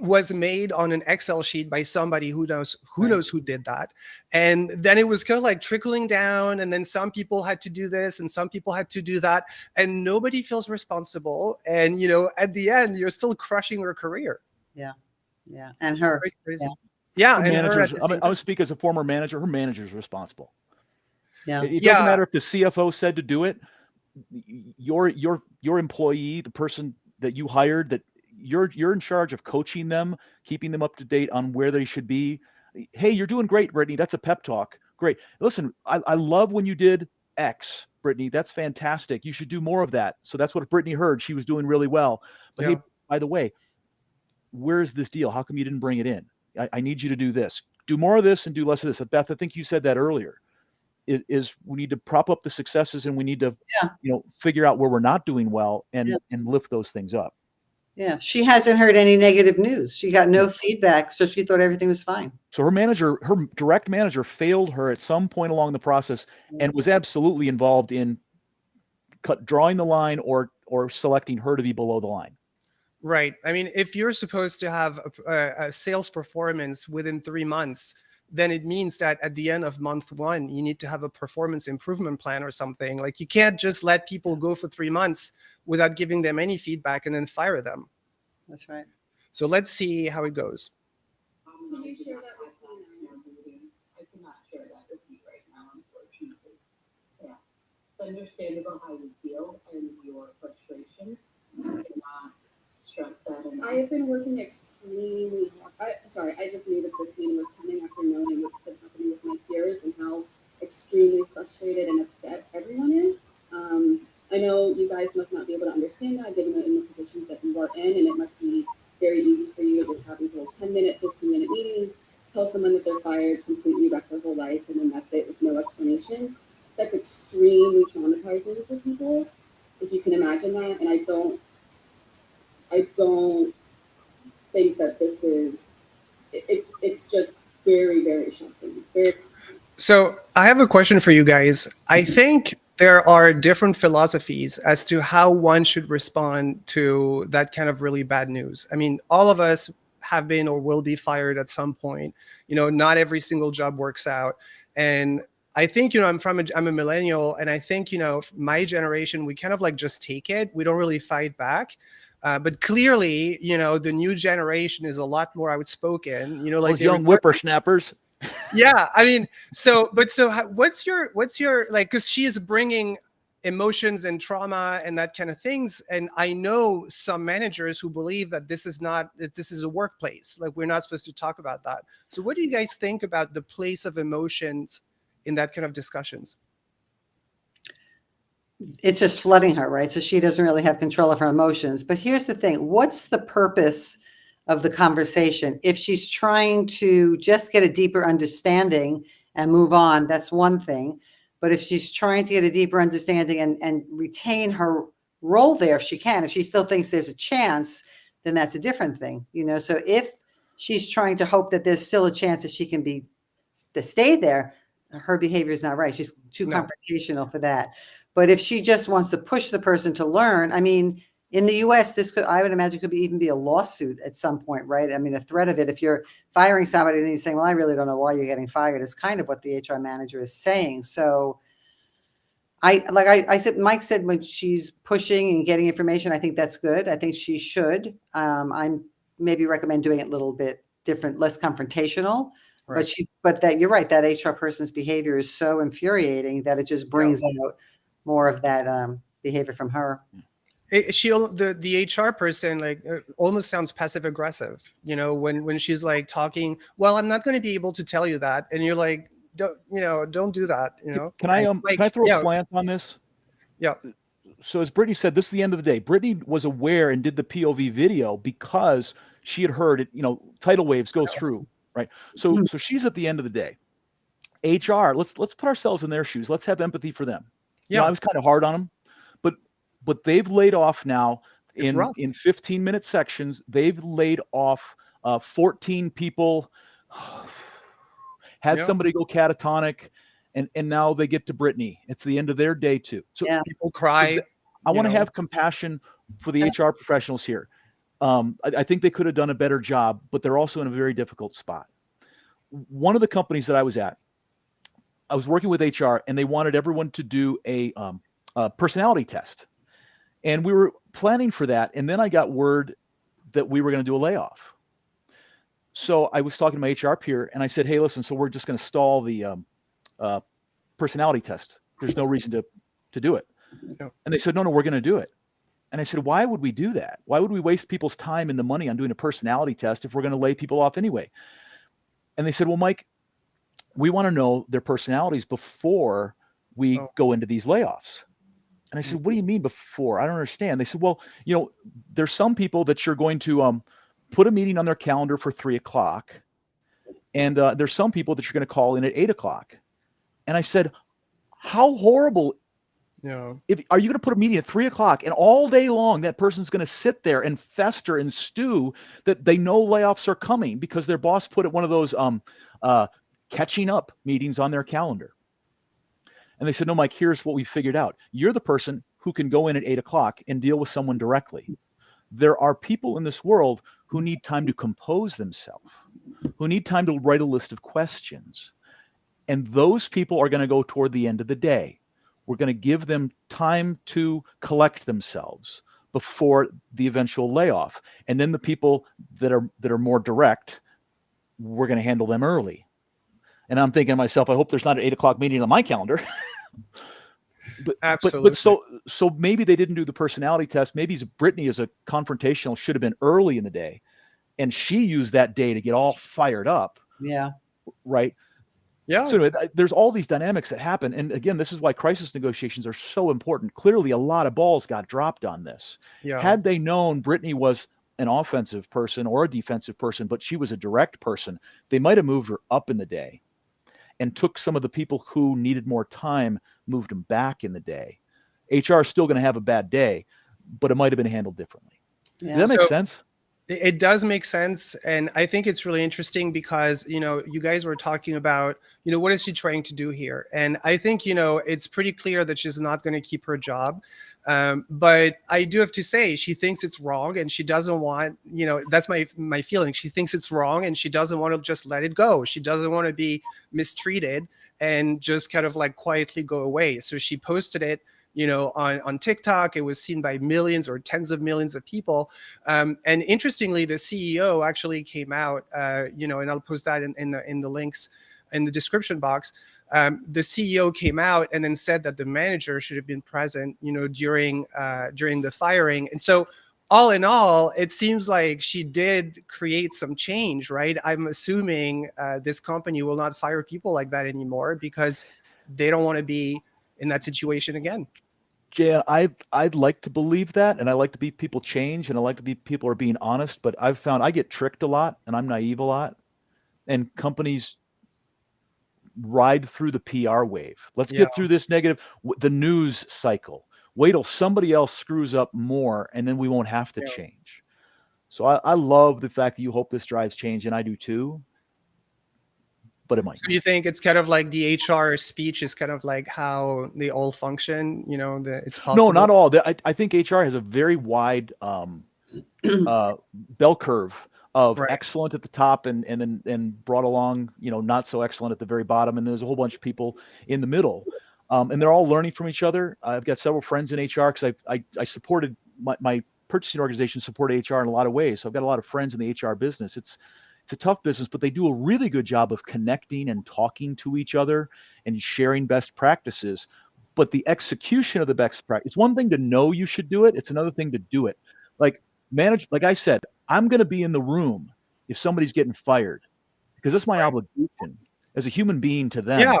was made on an Excel sheet by somebody who knows who did that. And then it was kind of like trickling down, and then some people had to do this and some people had to do that, and nobody feels responsible. And at the end, you're still crushing her career. Yeah. And her. Yeah. Her And managers, I'm gonna speak as a former manager. Her manager's responsible. Yeah. It doesn't matter if the CFO said to do it. Your employee, the person that you hired, that you're in charge of coaching them, keeping them up to date on where they should be. Hey, you're doing great, Brittany. That's a pep talk. Great. Listen, I love when you did X, Brittany. That's fantastic. You should do more of that. So that's what Brittany heard. She was doing really well. But hey, by the way, where's this deal? How come you didn't bring it in? I need you to do this. Do more of this and do less of this. Beth, I think you said that earlier. Is we need to prop up the successes, and we need to figure out where we're not doing well and lift those things up. Yeah, she hasn't heard any negative news. She got no feedback, so she thought everything was fine. So her direct manager failed her at some point along the process and was absolutely involved in drawing the line or selecting her to be below the line. Right. I mean, if you're supposed to have a sales performance within 3 months, then it means that at the end of month 1, you need to have a performance improvement plan or something. Like, you can't just let people go for 3 months without giving them any feedback and then fire them. That's right. So let's see how it goes. Can you share that with me now? I cannot share that with you right now, unfortunately. Yeah. It's understandable how you feel and your frustration. I cannot stress that enough. I have been working extremely hard. I just knew that this meeting was coming after knowing what's been happening with my peers and how extremely frustrated and upset everyone is. I know you guys must not be able to understand that, given that in the positions that you are in, and it must be very easy for you to just have these little 10-minute, 15-minute meetings, tell someone that they're fired, completely wreck their whole life, and then that's it with no explanation. That's extremely traumatizing for people, if you can imagine that. And I don't think that this is, it's just very, very shocking. So I have a question for you guys. I think there are different philosophies as to how one should respond to that kind of really bad news. I mean, all of us have been or will be fired at some point. Not every single job works out. And I think, I'm a millennial, and I think, my generation, we kind of like just take it. We don't really fight back. But clearly, the new generation is a lot more outspoken. Like those young whippersnappers. Yeah, I mean, what's your like? Because she's bringing emotions and trauma and that kind of things, and I know some managers who believe that this is a workplace. Like, we're not supposed to talk about that. So, what do you guys think about the place of emotions in that kind of discussions? It's just flooding her, right? So she doesn't really have control of her emotions. But here's the thing. What's the purpose of the conversation? If she's trying to just get a deeper understanding and move on, that's one thing. But if she's trying to get a deeper understanding and retain her role there, if she can, if she still thinks there's a chance, then that's a different thing. So if she's trying to hope that there's still a chance that she can stay there, her behavior is not right. She's too confrontational for that. But if she just wants to push the person to learn, I mean, in the US, I would imagine, could even be a lawsuit at some point, right? I mean, a threat of it. If you're firing somebody and you're saying, well, I really don't know why you're getting fired, is kind of what the HR manager is saying. So I said, Mike said, when she's pushing and getting information, I think that's good. I think she should. I'm maybe recommend doing it a little bit different, less confrontational. Right. But that you're right, that HR person's behavior is so infuriating that it just brings out more of that behavior from her. The HR person almost sounds passive aggressive, when she's like talking, well, I'm not going to be able to tell you that. And you're like, don't do that, Can I throw a slant on this? Yeah. So as Brittany said, this is the end of the day. Brittany was aware and did the POV video because she had heard it, tidal waves go through, right? So she's at the end of the day. HR, let's put ourselves in their shoes. Let's have empathy for them. Yeah. I was kind of hard on them, but they've laid off now It's rough. in 15-minute sections. They've laid off 14 people, had somebody go catatonic, and now they get to Brittany. It's the end of their day too. So People cry. I want to have compassion for the HR professionals here. I think they could have done a better job, but they're also in a very difficult spot. One of the companies that I was at, I was working with HR, and they wanted everyone to do a personality test. And we were planning for that. And then I got word that we were going to do a layoff. So I was talking to my HR peer, and I said, hey, listen, so we're just going to stall the personality test. There's no reason to do it. No. And they said, no, we're going to do it. And I said, why would we do that? Why would we waste people's time and the money on doing a personality test if we're going to lay people off anyway? And they said, well, Mike, we want to know their personalities before we go into these layoffs. And I said, what do you mean before? I don't understand. They said, well, there's some people that you're going to put a meeting on their calendar for 3:00. And there's some people that you're going to call in at 8:00. And I said, how horrible. Are you going to put a meeting at 3:00 and all day long that person's going to sit there and fester and stew that they know layoffs are coming because their boss put one of those catching up meetings on their calendar? And they said, no, Mike, here's what we figured out. You're the person who can go in at 8:00 and deal with someone directly. There are people in this world who need time to compose themselves, who need time to write a list of questions. And those people are going to go toward the end of the day. We're going to give them time to collect themselves before the eventual layoff. And then the people that are more direct, we're going to handle them early. And I'm thinking to myself, I hope there's not an 8:00 meeting on my calendar. Absolutely. But so maybe they didn't do the personality test. Maybe Brittany as a confrontational should have been early in the day, and she used that day to get all fired up. Yeah. Right. Yeah. So anyway, there's all these dynamics that happen, and again, this is why crisis negotiations are so important. Clearly, a lot of balls got dropped on this. Yeah. Had they known Brittany was an offensive person or a defensive person, but she was a direct person, they might have moved her up in the day and took some of the people who needed more time, moved them back in the day. HR is still going to have a bad day, but it might have been handled differently. Yeah. Does that make sense? It does make sense. And I think it's really interesting because, you guys were talking about, what is she trying to do here? And I think, it's pretty clear that she's not going to keep her job. But I do have to say, she thinks it's wrong and she doesn't want, that's my feeling. She thinks it's wrong and she doesn't want to just let it go. She doesn't want to be mistreated and just kind of like quietly go away. So she posted it, on TikTok. It was seen by millions or tens of millions of people. And interestingly, the CEO actually came out, and I'll post that in the links in the description box. The CEO came out and then said that the manager should have been present, during the firing. And so all in all, it seems like she did create some change, right? I'm assuming this company will not fire people like that anymore because they don't want to be in that situation again. Jay, I'd like to believe that, and I like to be people change, and I like to be people are being honest, but I've found I get tricked a lot, and I'm naive a lot, and companies ride through the PR wave. Let's get through this negative, the news cycle. Wait till somebody else screws up more, and then we won't have to change. So I love the fact that you hope this drives change, and I do too. But it might. So you think it's kind of like the HR speech is kind of like how they all function, it's possible? No, not all. I think HR has a very wide bell curve of excellent at the top and then brought along, not so excellent at the very bottom. And there's a whole bunch of people in the middle. And they're all learning from each other. I've got several friends in HR because I supported my purchasing organization supported HR in a lot of ways. So I've got a lot of friends in the HR business. It's a tough business, but they do a really good job of connecting and talking to each other and sharing best practices. But the execution of the best practice, it's one thing to know you should do it. It's another thing to do it. Like I said, I'm going to be in the room if somebody's getting fired because that's my obligation as a human being to them. Yeah.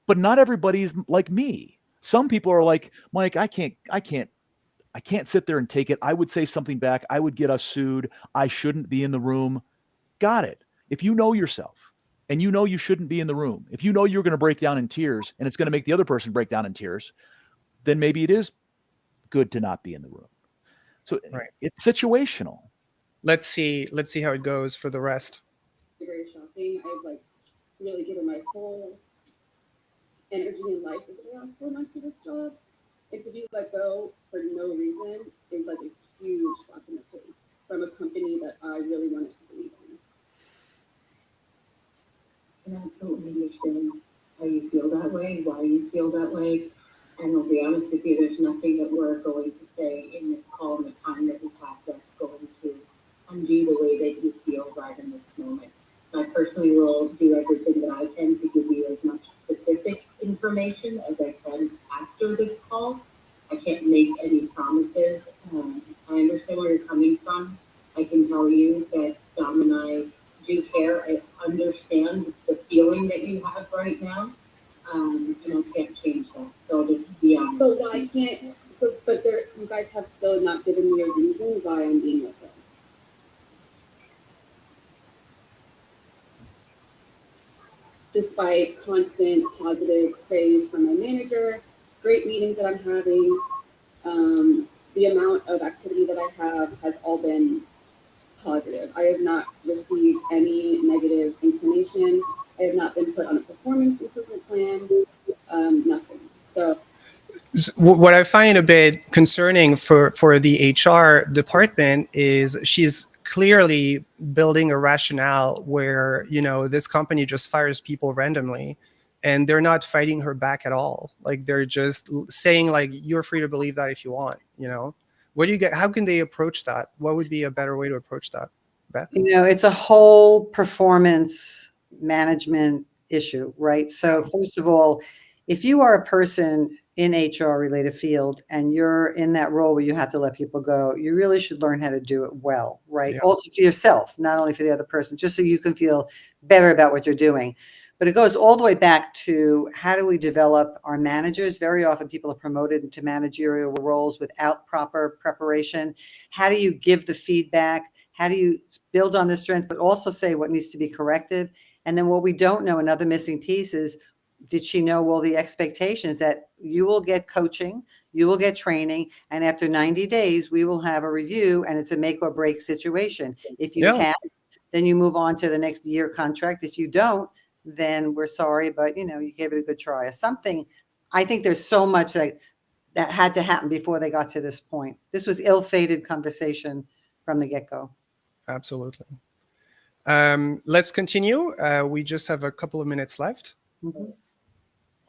But not everybody is like me. Some people are like, Mike, I can't I can't sit there and take it. I would say something back. I would get us sued. I shouldn't be in the room. Got it. If you know yourself and you know you shouldn't be in the room, if you know you're going to break down in tears and it's going to make the other person break down in tears, then maybe it is good to not be in the room. So Right. it's situational. Let's see how it goes for the rest. Very shocking. I've like really given my whole energy and life over the last 4 months to this job, and to be let go for no reason is like a huge slap in the face from a company that I really wanted to believe in. And I absolutely understand how you feel that way, why you feel that way. And I'll be honest with you, there's nothing that we're going to say in this call in the time that we have that's going to undo the way that you feel right in this moment. I personally will do everything that I can to give you as much specific information as I can after this call. I can't make any promises. I understand where you're coming from. I can tell you that Dom and I do care. I understand the feeling that you have right now, and I can't change that. So I'll just be honest. But why can't? But you guys have still not given me a reason why I'm being let go. Despite constant positive praise from my manager, great meetings that I'm having, the amount of activity that I have has all been positive. I have not received any negative information. I have not been put on a performance improvement plan, nothing. So What I find a bit concerning for the HR department is she's clearly building a rationale where, you know, this company just fires people randomly and they're not fighting her back at all. Like they're just saying like, you're free to believe that if you want, you know. What do you get? How can they approach that? What would be a better way to approach that, Beth? You know, it's a whole performance management issue, right? So first of all, if you are a person in HR related field and you're in that role where you have to let people go, you really should learn how to do it well, right? Yeah. Also for yourself, not only for the other person, just so you can feel better about what you're doing. But it goes all the way back to how do we develop our managers? Very often people are promoted into managerial roles without proper preparation. How do you give the feedback? How do you build on the strengths, but also say what needs to be corrective? And then what we don't know, another missing piece is, did she know all the expectations that you will get coaching, you will get training, and after 90 days, we will have a review and it's a make or break situation. If you pass, then you move on to the next year contract. If you don't, then we're sorry, but you know, you gave it a good try. Something, I think there's so much that had to happen before they got to this point. This was ill-fated conversation from the get-go. Absolutely. Let's continue. We just have a couple of minutes left. Mhm.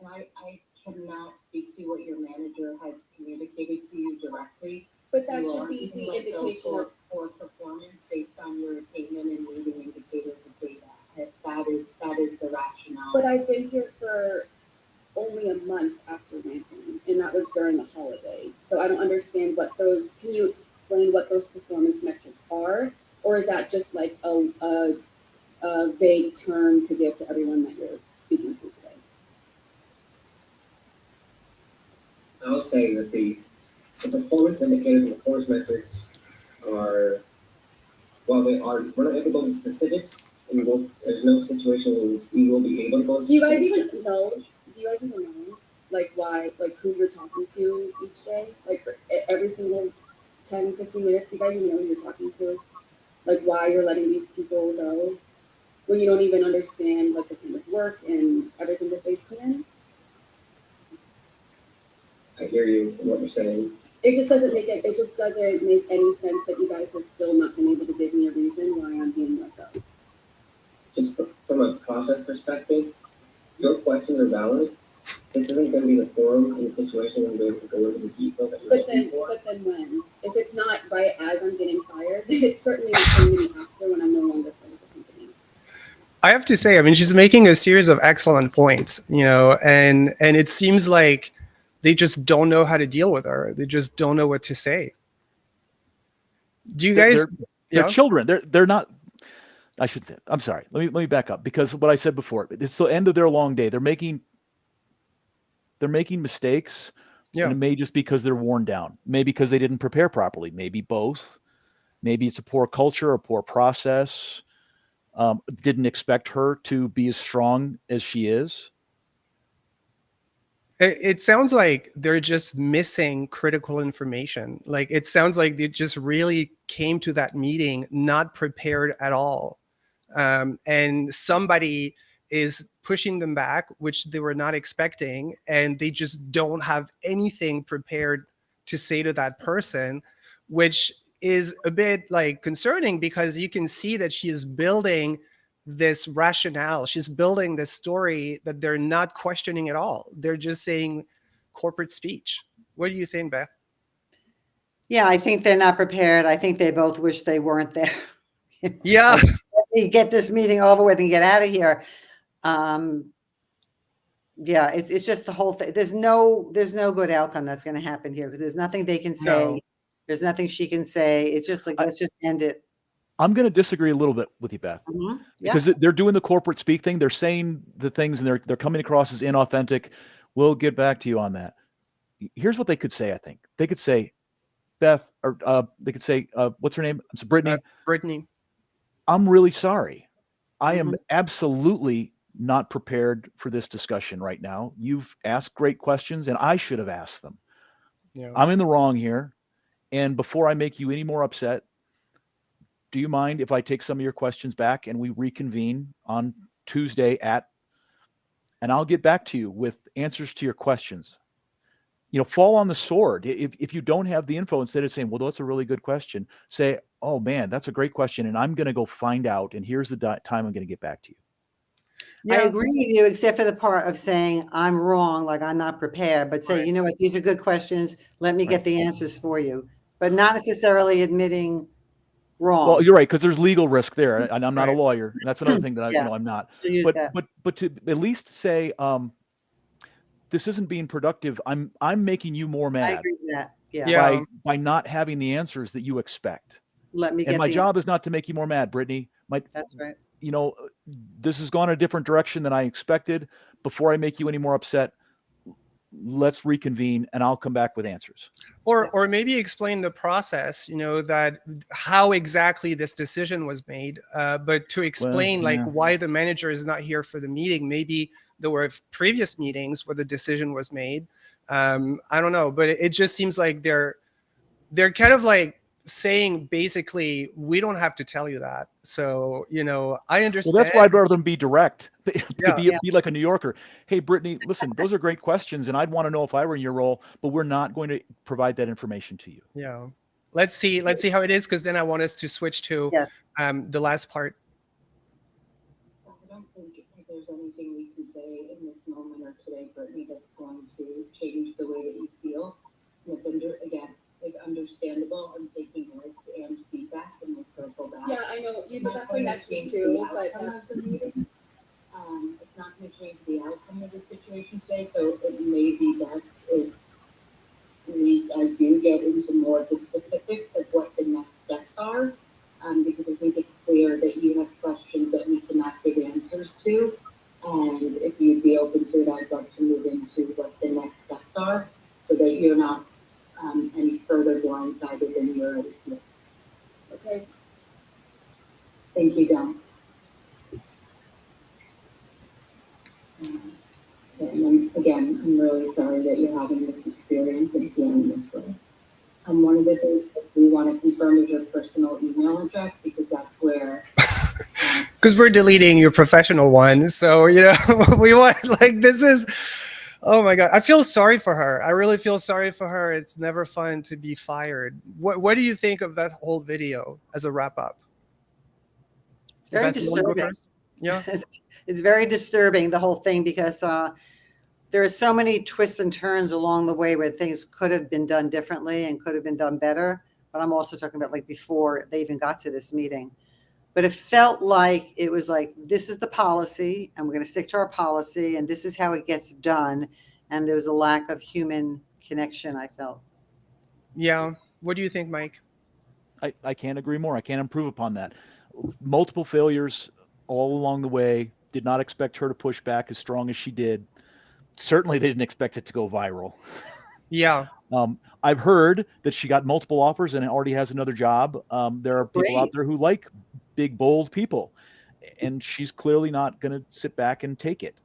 And I cannot speak to what your manager has communicated to you directly. but that You should are be the let go indication of for performance based on your attainment and leading indicators of data. That is the rationale. But I've been here for only a month after ramping, and that was during the holiday. So I don't understand what those. Can you explain what those performance metrics are, or is that just like a vague term to give to everyone that you're speaking to today? I'll say that the performance indicators and performance metrics are, while they are, we're not able to go into specifics, and there's no situation where we will be able to go into Do you guys specifics. even know? Do you guys even know, like, why, like, who you're talking to each day? Like, every single 10, 15 minutes, you guys even know who you're talking to? Like, why you're letting these people go? When you don't even understand, like, the kind of work and everything that they put in? I hear you in what you're saying. It just doesn't make any sense that you guys have still not been able to give me a reason why I'm being let go. Just from a process perspective, your questions are valid. This isn't going to be the forum in the situation when we're able to go into the detail that you're looking for. But then when? If it's not right as I'm getting fired, it's certainly not going to be after when I'm no longer part of the company. I have to say, I mean, she's making a series of excellent points, you know, and it seems like they just don't know how to deal with her. They just don't know what to say. Do you guys? They're children. They're not. I should say. I'm sorry. Let me back up, because what I said before. It's the end of their long day. They're making mistakes, Yeah. And it may just because they're worn down, maybe because they didn't prepare properly, maybe both. Maybe it's a poor culture, a poor process. Didn't expect her to be as strong as she is. It sounds like they're just missing critical information. Like, it sounds like they just really came to that meeting not prepared at all. And somebody is pushing them back, which they were not expecting, and they just don't have anything prepared to say to that person, which is a bit like concerning, because you can see that she is building this rationale. She's building this story that they're not questioning at all. They're just saying corporate speech. What do you think, Beth? Yeah, I think they're not prepared. I think they both wish they weren't there. Yeah. Like, let me get this meeting over with and get out of here. Yeah, it's just the whole thing. There's no good outcome that's going to happen here, because there's nothing they can say. No. There's nothing she can say. It's just like, let's just end it. I'm going to disagree a little bit with you, Beth, Yeah. because they're doing the corporate speak thing. They're saying the things and they're coming across as inauthentic. We'll get back to you on that. Here's what they could say. I think they could say, Beth, or they could say, what's her name? It's Brittany. Brittany. I'm really sorry. I am Mhm. absolutely not prepared for this discussion right now. You've asked great questions and I should have asked them. Yeah. I'm in the wrong here. And before I make you any more upset, do you mind if I take some of your questions back and we reconvene on Tuesday and I'll get back to you with answers to your questions? You know, fall on the sword. If you don't have the info, instead of saying, well, that's a really good question, say, oh man, that's a great question. And I'm going to go find out. And here's the time I'm going to get back to you. I Yeah. agree with you, except for the part of saying I'm wrong, like I'm not prepared, but say, Right. you know what, these are good questions. Let me Right. get the answers for you, but not necessarily admitting wrong. Well, you're right, because there's legal risk there, and I'm not a Right. lawyer. And that's another thing that Yeah. I'm not. So use But that. but to at least say, this isn't being productive. I'm making you more I mad agree with that. Yeah. Yeah. by not having the answers that you expect. Let me And get my the job answer. is not to make you more mad, Brittany. That's right. You know, this has gone a different direction than I expected. Before I make you any more upset, let's reconvene and I'll come back with answers. Or maybe explain the process, you know, that how exactly this decision was made, but to explain like yeah. why the manager is not here for the meeting. Maybe there were previous meetings where the decision was made. I don't know, but it just seems like they're kind of like saying basically, we don't have to tell you that. So, you know, I Well, understand. that's why I'd rather them be direct. Yeah. Be like a New Yorker. Hey, Brittany, listen, those are great questions, and I'd want to know if I were in your role, but we're not going to provide that information to you. Yeah. Let's see how it is, because then I want us to switch to Yes. the last part. So I don't think there's anything we can say in this moment or today, Brittany, that's going to change the way that you feel. And it's understandable. I'm taking words and feedback and we'll circle back. Yeah, I know, you, Not that's going my to next week change too, the but outcome that's, of the meeting. It's not going to change the outcome of the situation today, so it may be best if I do get into more of the specifics of what the next steps are, because I think it's clear that you have questions that we cannot give answers to. And if you'd be open to it, I'd love to move into what the next steps are so that you're not any further blindsided than you're already feeling. okay. Thank you, Don. And again, I'm really sorry that you're having this experience and feeling this way. One of the things that we want to confirm is your personal email address, because that's where Because we're deleting your professional one. So, you know, we want, like, this is, oh my God. I feel sorry for her. I really feel sorry for her. It's never fun to be fired. What do you think of that whole video as a wrap up? It's very Beth, you wanna go disturbing. first? Yeah. It's very disturbing, the whole thing, because there are so many twists and turns along the way where things could have been done differently and could have been done better. But I'm also talking about like before they even got to this meeting. But it felt like it was like, this is the policy and we're going to stick to our policy and this is how it gets done. And there was a lack of human connection, I felt. Yeah. What do you think, Mike? I can't agree more. I can't improve upon that. Multiple failures all along the way. Did not expect her to push back as strong as she did. Certainly they didn't expect it to go viral. Yeah. I've heard that she got multiple offers and already has another job. There are people out Great. there who like big, bold people, and she's clearly not going to sit back and take it.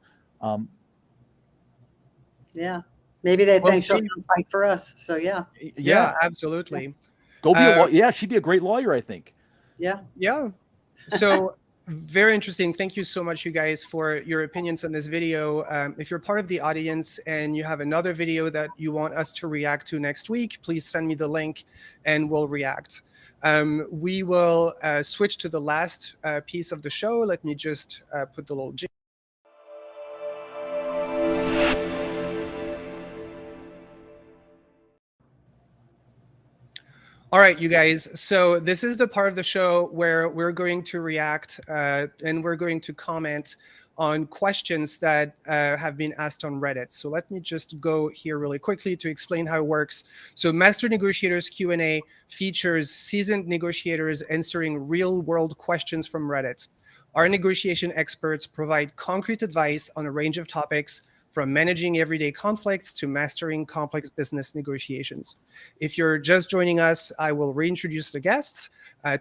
Yeah. Maybe they Well, think she'll come fight for us. So yeah. yeah, absolutely. Go be a Uh, lawyer. Yeah, she'd be a great lawyer, I think. Yeah. Yeah. So very interesting. Thank you so much, you guys, for your opinions on this video. If you're part of the audience and you have another video that you want us to react to next week, please send me the link and we'll react. We will switch to the last piece of the show. Let me just put the little All right, you guys. So this is the part of the show where we're going to react and we're going to comment on questions that have been asked on Reddit. So let me just go here really quickly to explain how it works. So Master Negotiators Q&A features seasoned negotiators answering real-world questions from Reddit. Our negotiation experts provide concrete advice on a range of topics, from managing everyday conflicts to mastering complex business negotiations. If you're just joining us, I will reintroduce the guests.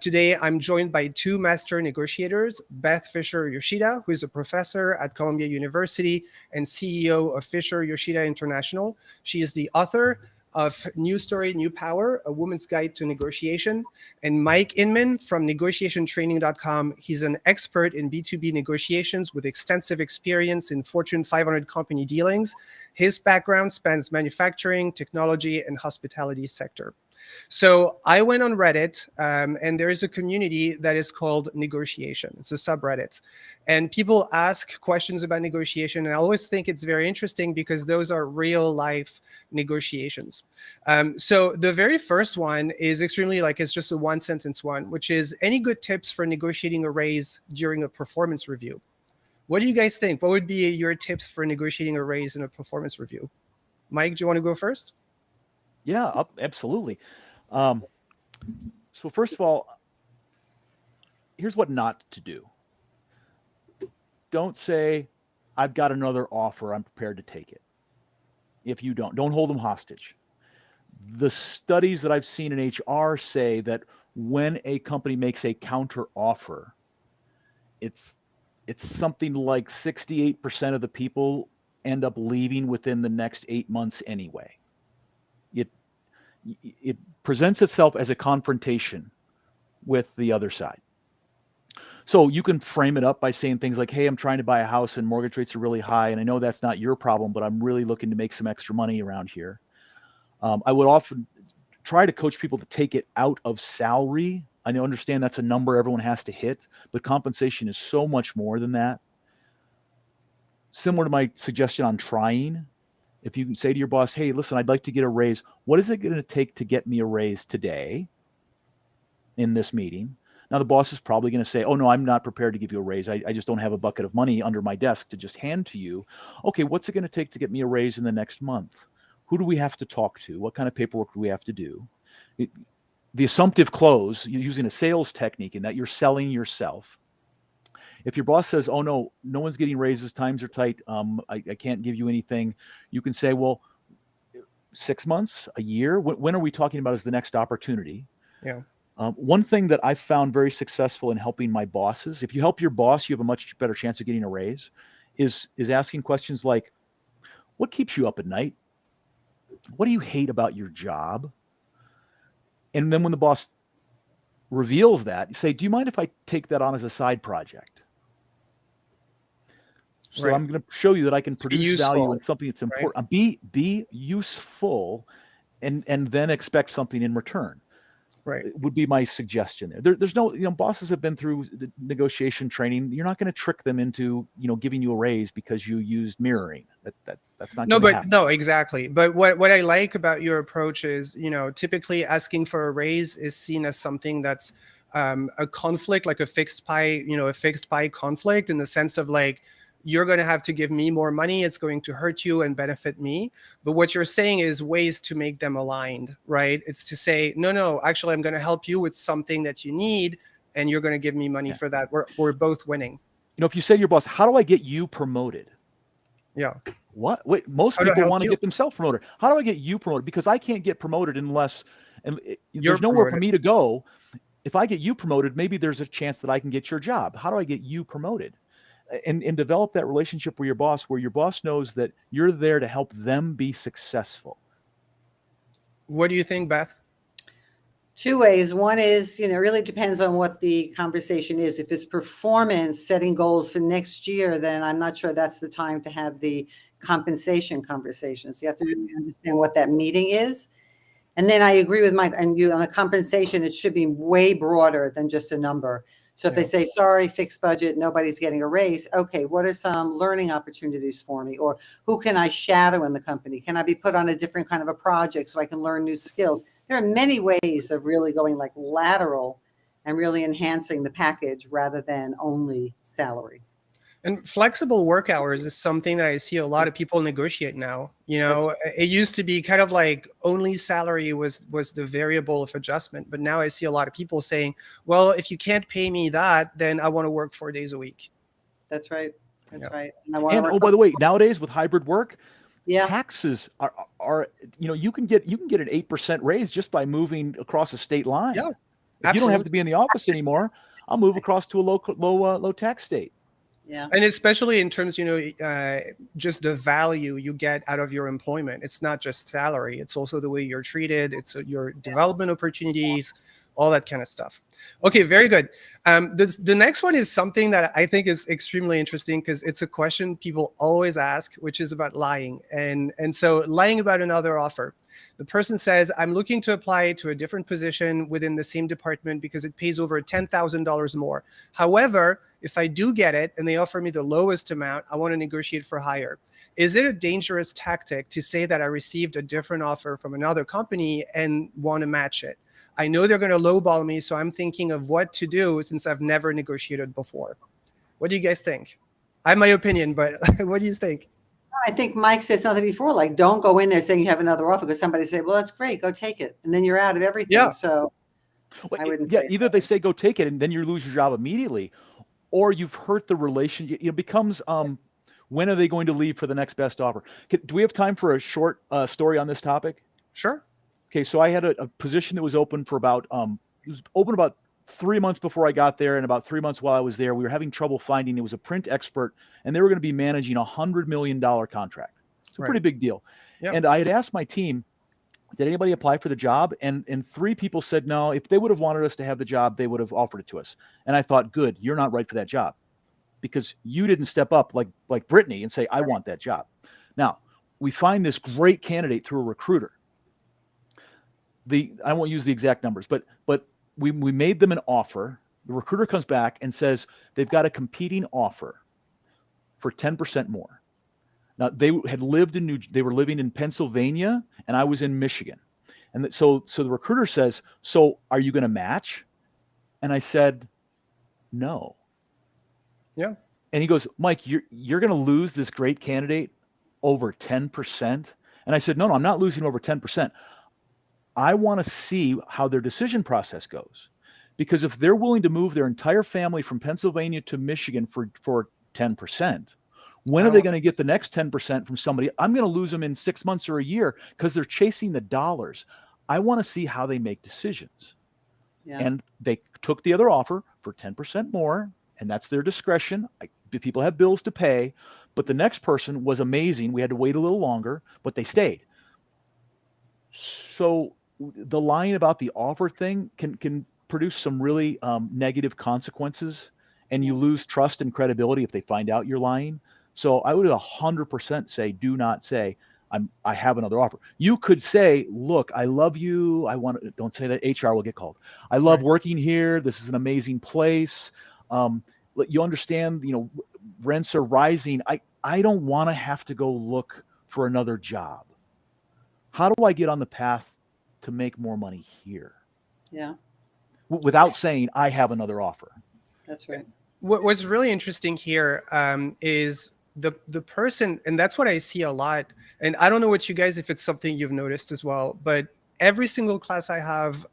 Today, I'm joined by two master negotiators, Beth Fisher Yoshida, who is a professor at Columbia University and CEO of Fisher Yoshida International. She is the author of New Story, New Power, A Woman's Guide to Negotiation, and Mike Inman from negotiationtraining.com. He's an expert in B2B negotiations with extensive experience in Fortune 500 company dealings. His background spans manufacturing, technology, and hospitality sector. So I went on Reddit, and there is a community that is called Negotiation. It's a subreddit. And people ask questions about negotiation, and I always think it's very interesting because those are real life negotiations. So the very first one is extremely it's just a one sentence one, which is any good tips for negotiating a raise during a performance review? What do you guys think? What would be your tips for negotiating a raise in a performance review? Mike, do you want to go first? Yeah, absolutely. So first of all, here's what not to do. Don't say, I've got another offer, I'm prepared to take it. If you don't hold them hostage. The studies that I've seen in HR say that when a company makes a counter offer, it's something like 68% of the people end up leaving within the next 8 months anyway. It presents itself as a confrontation with the other side. So you can frame it up by saying things like, hey, I'm trying to buy a house and mortgage rates are really high, and I know that's not your problem, but I'm really looking to make some extra money around here. I would often try to coach people to take it out of salary. I understand that's a number everyone has to hit, but compensation is so much more than that. Similar to my suggestion on trying, if you can say to your boss, hey, listen, I'd like to get a raise. What is it going to take to get me a raise today in this meeting? Now, the boss is probably going to say, oh, no, I'm not prepared to give you a raise. I just don't have a bucket of money under my desk to just hand to you. Okay, what's it going to take to get me a raise in the next month? Who do we have to talk to? What kind of paperwork do we have to do? The assumptive close, you're using a sales technique in that you're selling yourself. If your boss says, oh, no one's getting raises, times are tight, I can't give you anything, you can say, well, 6 months, a year, when are we talking about as the next opportunity? Yeah. One thing that I've found very successful in helping my bosses, if you help your boss, you have a much better chance of getting a raise, is asking questions like, what keeps you up at night? What do you hate about your job? And then when the boss reveals that, you say, do you mind if I take that on as a side project? So Right. I'm going to show you that I can produce useful, value in something that's important. Right? Be useful, and then expect something in return. Right. It would be my suggestion there. There's no, bosses have been through the negotiation training. You're not going to trick them into, giving you a raise because you used mirroring. That's not. No, exactly. But what I like about your approach is, typically asking for a raise is seen as something that's a conflict, like a fixed pie conflict, in the sense of you're going to have to give me more money. It's going to hurt you and benefit me. But what you're saying is ways to make them aligned, right? It's to say, no, actually, I'm going to help you with something that you need, and you're going to give me money for that. We're both winning. If you say to your boss, how do I get you promoted? Yeah. What? Wait, most How to people help want to you? get themselves promoted. How do I get you promoted? Because I can't get promoted unless, You're there's nowhere for promoted. me to go. If I get you promoted, maybe there's a chance that I can get your job. How do I get you promoted? And develop that relationship with your boss, where your boss knows that you're there to help them be successful. What do you think, Beth? Two ways. One is, it really depends on what the conversation is. If it's performance, setting goals for next year, then I'm not sure that's the time to have the compensation conversation. So you have to really understand what that meeting is. And then I agree with Mike and you on the compensation. It should be way broader than just a number. So if they say, sorry, fixed budget, nobody's getting a raise. Okay, what are some learning opportunities for me? Or who can I shadow in the company? Can I be put on a different kind of a project so I can learn new skills? There are many ways of really going like lateral and really enhancing the package rather than only salary. And flexible work hours is something that I see a lot of people negotiate now. It used to be kind of like only salary was the variable of adjustment, but now I see a lot of people saying, well, if you can't pay me that, then I want to work 4 days a week. That's right. That's Yeah. right. And by the way, nowadays with hybrid work, yeah, taxes are you can get an 8% raise just by moving across a state line. Yeah, if you don't have to be in the office anymore, I'll move across to a low tax state. Yeah. And especially in terms, just the value you get out of your employment. It's not just salary. It's also the way you're treated. It's your development opportunities, all that kind of stuff. Okay, very good. The next one is something that I think is extremely interesting because it's a question people always ask, which is about lying. And so lying about another offer. The person says, I'm looking to apply to a different position within the same department because it pays over $10,000 more. However, if I do get it and they offer me the lowest amount, I want to negotiate for higher. Is it a dangerous tactic to say that I received a different offer from another company and want to match it? I know they're going to lowball me, so I'm thinking of what to do since I've never negotiated before. What do you guys think? I have my opinion, but what do you think? I think Mike said something before, like, don't go in there saying you have another offer because somebody say, well, that's great, go take it. And then you're out of everything. Yeah. So well, I wouldn't say either they say go take it and then you lose your job immediately, or you've hurt the relationship. It becomes when are they going to leave for the next best offer? Do we have time for a short story on this topic? Sure. Okay, so I had a position that was open for about it was open about 3 months before I got there, and about 3 months while I was there, we were having trouble finding. It was a print expert, and they were going to be managing $100 million contract. It's a pretty big deal. Yep. And I had asked my team, did anybody apply for the job? And 3 people said no. If they would have wanted us to have the job, they would have offered it to us. And I thought, good, you're not right for that job because you didn't step up like Brittany and say, I want that job. Now, we find this great candidate through a recruiter. I won't use the exact numbers, but we made them an offer. The recruiter comes back and says they've got a competing offer for 10% more. Now they had lived they were living in Pennsylvania and I was in Michigan. And so the recruiter says, so are you going to match? And I said, no. Yeah. And he goes, Mike, you're going to lose this great candidate over 10%. And I said, no, I'm not losing over 10%. I want to see how their decision process goes, because if they're willing to move their entire family from Pennsylvania to Michigan for 10%, when are they going to get the next 10% from somebody? I'm going to lose them in 6 months or a year because they're chasing the dollars. I want to see how they make decisions. Yeah. And they took the other offer for 10% more, and that's their discretion. People have bills to pay, but the next person was amazing. We had to wait a little longer, but they stayed. So the lying about the offer thing can produce some really negative consequences, and you lose trust and credibility if they find out you're lying. So I would 100% say, do not say I have another offer. You could say, look, I love you. Don't say that, HR will get called. I love working here. This is an amazing place. You understand, rents are rising. I don't want to have to go look for another job. How do I get on the path to make more money here? Yeah. Without saying I have another offer. That's right. What's really interesting here is the person, and that's what I see a lot. And I don't know what you guys, if it's something you've noticed as well, but every single class I have,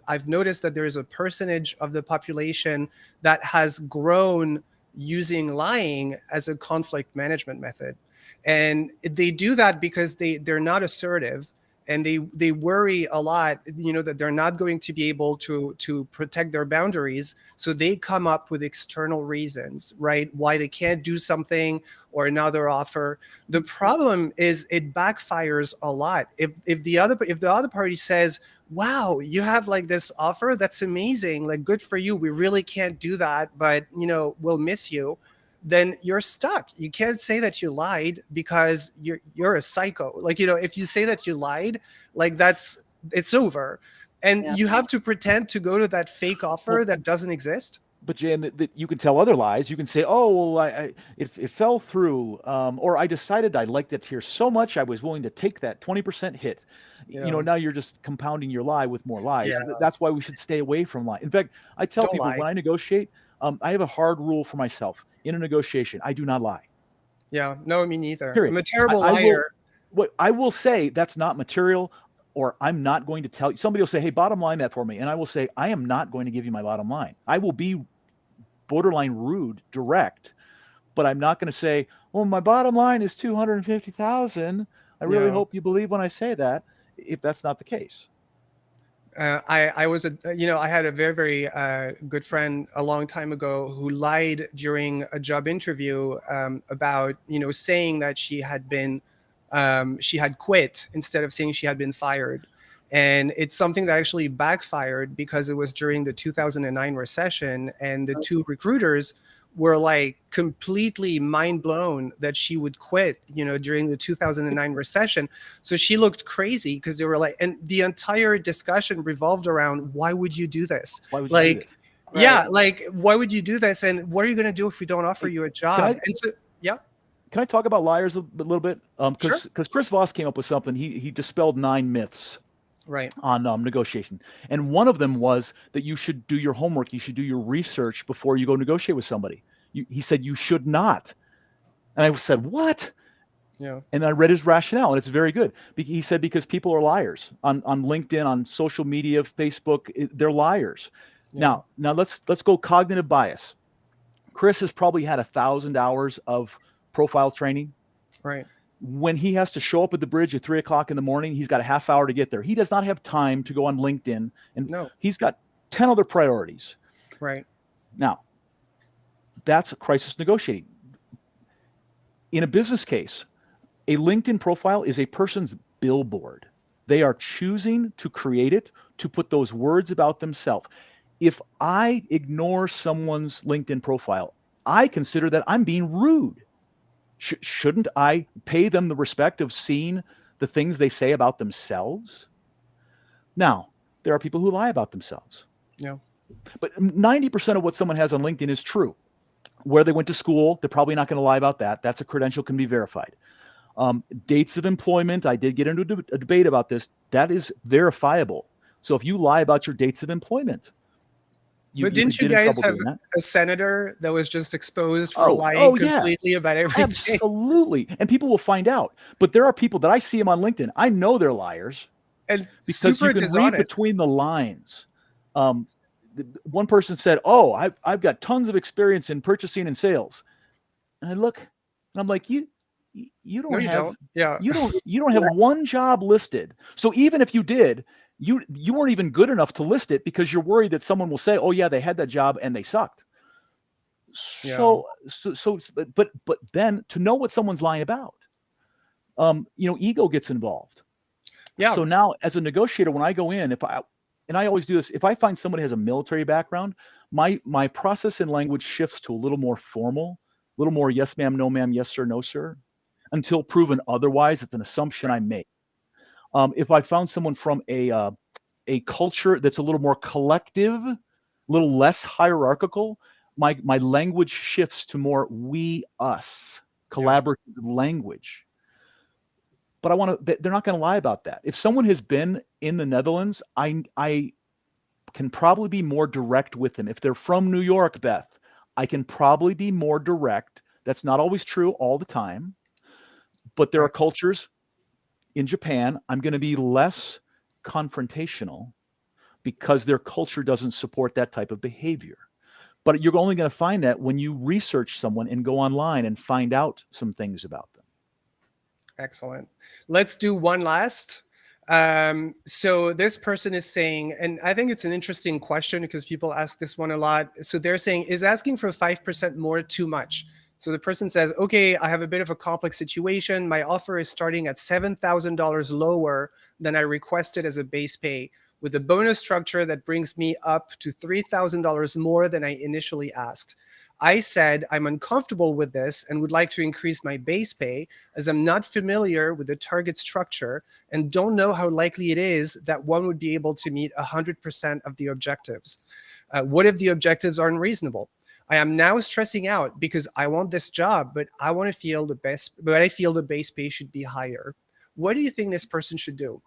I've noticed that there is a percentage of the population that has grown using lying as a conflict management method. And they do that because they're not assertive, and they worry a lot, that they're not going to be able to protect their boundaries. So they come up with external reasons, right, why they can't do something or another offer. The problem is it backfires a lot. If the other party says, wow, you have like this offer, that's amazing, like good for you, we really can't do that, but we'll miss you, then you're stuck. You can't say that you lied, because you're a psycho. Like, if you say that you lied, like it's over. And Yeah. you have to pretend to go to that fake offer that doesn't exist. But Jan, that you can tell other lies. You can say, "Oh, well, it fell through," or "I decided I liked it here so much I was willing to take that 20% hit." Now you're just compounding your lie with more lies. Yeah. That's why we should stay away from lying. In fact, I tell Don't people lie. when I negotiate, I have a hard rule for myself in a negotiation: I do not lie. Yeah, no, me neither. Period. I'm a terrible I liar. I will say that's not material, or I'm not going to tell you. Somebody will say, "Hey, bottom line that for me," and I will say, "I am not going to give you my bottom line." I will be borderline rude, direct, but I'm not going to say, "Well, my bottom line is 250,000. I really Yeah. hope you believe when I say that," if that's not the case. I was I had a very, very good friend a long time ago who lied during a job interview about saying that she had quit instead of saying she had been fired. And it's something that actually backfired, because it was during the 2009 recession, and the two recruiters were like completely mind blown that she would quit, during the 2009 recession. So she looked crazy, because they were like, and the entire discussion revolved around, why would you do this? Why would you do this? Yeah, like, why would you do this? And what are you going to do if we don't offer you a job? And so, yeah. Can I talk about liars a little bit? Sure. Because Chris Voss came up with something. He dispelled 9 myths. Right. On negotiation. And one of them was that you should do your homework. You should do your research before you go negotiate with somebody. He said you should not. And I said, what? Yeah. And I read his rationale, and it's very good. He said because people are liars on LinkedIn, on social media, Facebook, they're liars. Yeah. Now let's go cognitive bias. Chris has probably had 1,000 hours of profile training. Right. When he has to show up at the bridge at 3:00 in the morning, he's got a half hour to get there. He does not have time to go on LinkedIn, and he's got 10 other priorities. Right. Now, that's a crisis negotiating. In a business case, a LinkedIn profile is a person's billboard. They are choosing to create it to put those words about themselves. If I ignore someone's LinkedIn profile, I consider that I'm being rude. Shouldn't I pay them the respect of seeing the things they say about themselves? Now, there are people who lie about themselves. Yeah. But 90% of what someone has on LinkedIn is true. Where they went to school, they're probably not going to lie about that. That's a credential, can be verified. Dates of employment, I did get into a debate about this. That is verifiable. So if you lie about your dates of employment, but didn't you guys have a senator that was just exposed for lying completely about everything? Absolutely. And people will find out. But there are people that I see them on LinkedIn. I know they're liars. And because super you can dishonest. read between the lines. One person said, "Oh, I've got tons of experience in purchasing and sales." And I look, and I'm like, you don't have one job listed. So even if you did, you weren't even good enough to list it, because you're worried that someone will say, "Oh yeah, they had that job and they sucked." So but then to know what someone's lying about, ego gets involved. Yeah. So now as a negotiator, when I go in, and I always do this, if I find somebody has a military background, my process and language shifts to a little more formal, a little more yes ma'am, no ma'am, yes sir, no sir, until proven otherwise. It's an assumption I make. If I found someone from a culture that's a little more collective, a little less hierarchical, my language shifts to more we, us, collaborative language. But they're not going to lie about that. If someone has been in the Netherlands, I can probably be more direct with them. If they're from New York, Beth, I can probably be more direct. That's not always true all the time, but there are cultures in Japan, I'm going to be less confrontational because their culture doesn't support that type of behavior. But you're only going to find that when you research someone and go online and find out some things about them. Excellent. Let's do one last. So this person is saying, and I think it's an interesting question because people ask this one a lot. So they're saying, is asking for 5% more too much? So the person says, okay, I have a bit of a complex situation. My offer is starting at $7,000 lower than I requested as a base pay, with a bonus structure that brings me up to $3,000 more than I initially asked. I said I'm uncomfortable with this and would like to increase my base pay, as I'm not familiar with the target structure and don't know how likely it is that one would be able to meet 100% of the objectives. What if the objectives aren't reasonable? I am now stressing out because I want this job, but I want to feel the best, but I feel the base pay should be higher. What do you think this person should do?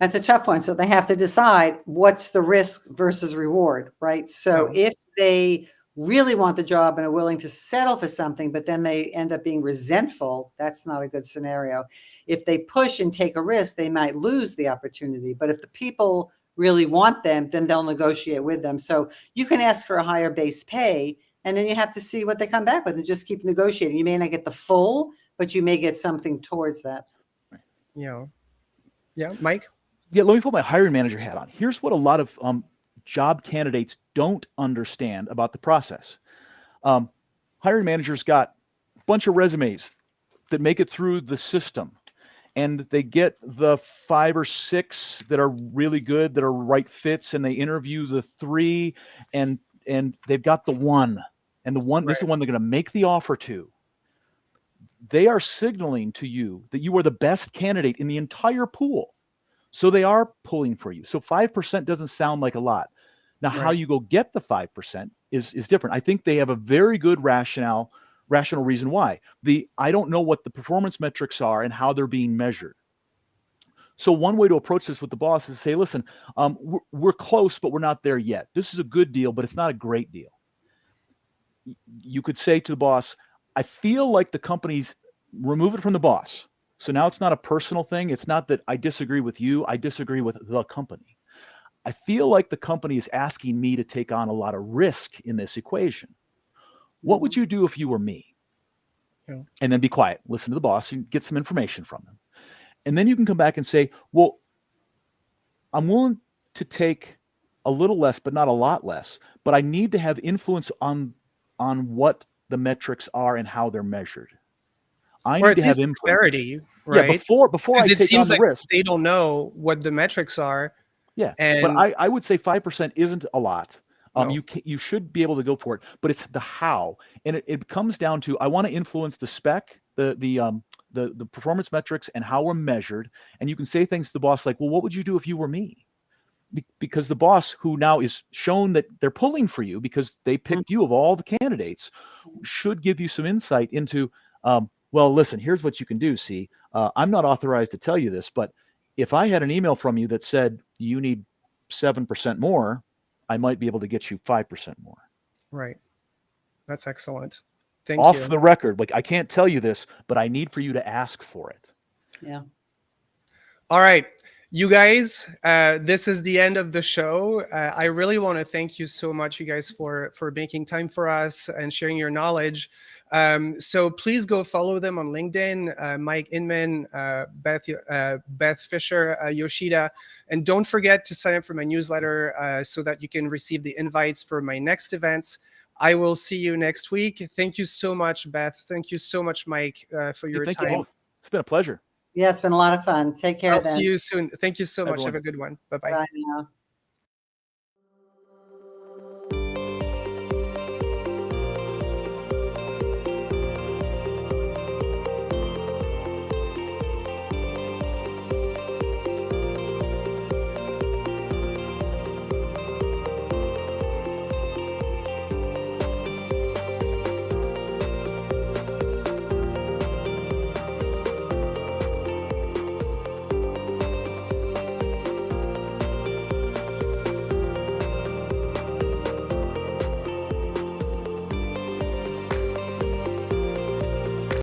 That's a tough one. So they have to decide what's the risk versus reward, right? So if they really want the job and are willing to settle for something, but then they end up being resentful, that's not a good scenario. If they push and take a risk, they might lose the opportunity. But if the people really want them, then they'll negotiate with them. So you can ask for a higher base pay, and then you have to see what they come back with and just keep negotiating. You may not get the full, but you may get something towards that. Yeah, Mike? Yeah, let me put my hiring manager hat on. Here's what a lot of job candidates don't understand about the process. Hiring managers got a bunch of resumes that make it through the system, and they get the 5 or 6 that are really good, that are right fits, and they interview the 3, and they've got the one, and the one, this is the one they're going to make the offer to. They are signaling to you that you are the best candidate in the entire pool. So they are pulling for you. So 5% doesn't sound like a lot. Now, how you go get the 5% is different. I think they have a very good rational reason why. I don't know what the performance metrics are and how they're being measured. So one way to approach this with the boss is to say, listen, we're close, but we're not there yet. This is a good deal, but it's not a great deal. You could say to the boss, I feel like the company's, remove it from the boss. So now it's not a personal thing. It's not that I disagree with you. I disagree with the company. I feel like the company is asking me to take on a lot of risk in this equation. What would you do if you were me? Yeah. And then be quiet. Listen to the boss and get some information from them. And then you can come back and say, well, I'm willing to take a little less, but not a lot less. But I need to have influence on what the metrics are and how they're measured. I need to have clarity, right? Yeah, before I take on the risk. They don't know what the metrics are. Yeah, and but I would say 5% isn't a lot. No. You should be able to go for it, but it's the how, and it comes down to, I want to influence the spec, the performance metrics, and how we're measured. And you can say things to the boss like, well, what would you do if you were me? Because the boss, who now is shown that they're pulling for you because they picked you of all the candidates, should give you some insight into, well, listen, here's what you can do. See, I'm not authorized to tell you this, but if I had an email from you that said you need 7% more, I might be able to get you 5% more. Right. That's excellent. Thank you. Off the record, like, I can't tell you this, but I need for you to ask for it. Yeah. All right. You guys, this is the end of the show. I really want to thank you so much, you guys, for making time for us and sharing your knowledge. So please go follow them on LinkedIn, Mike Inman, Beth Fisher Yoshida. And don't forget to sign up for my newsletter so that you can receive the invites for my next events. I will see you next week. Thank you so much, Beth. Thank you so much, Mike, for your time. You. It's been a pleasure. Yeah, it's been a lot of fun. Take care. I'll see you soon. Thank you so much. Everyone. Have a good one. Bye-bye. Bye now.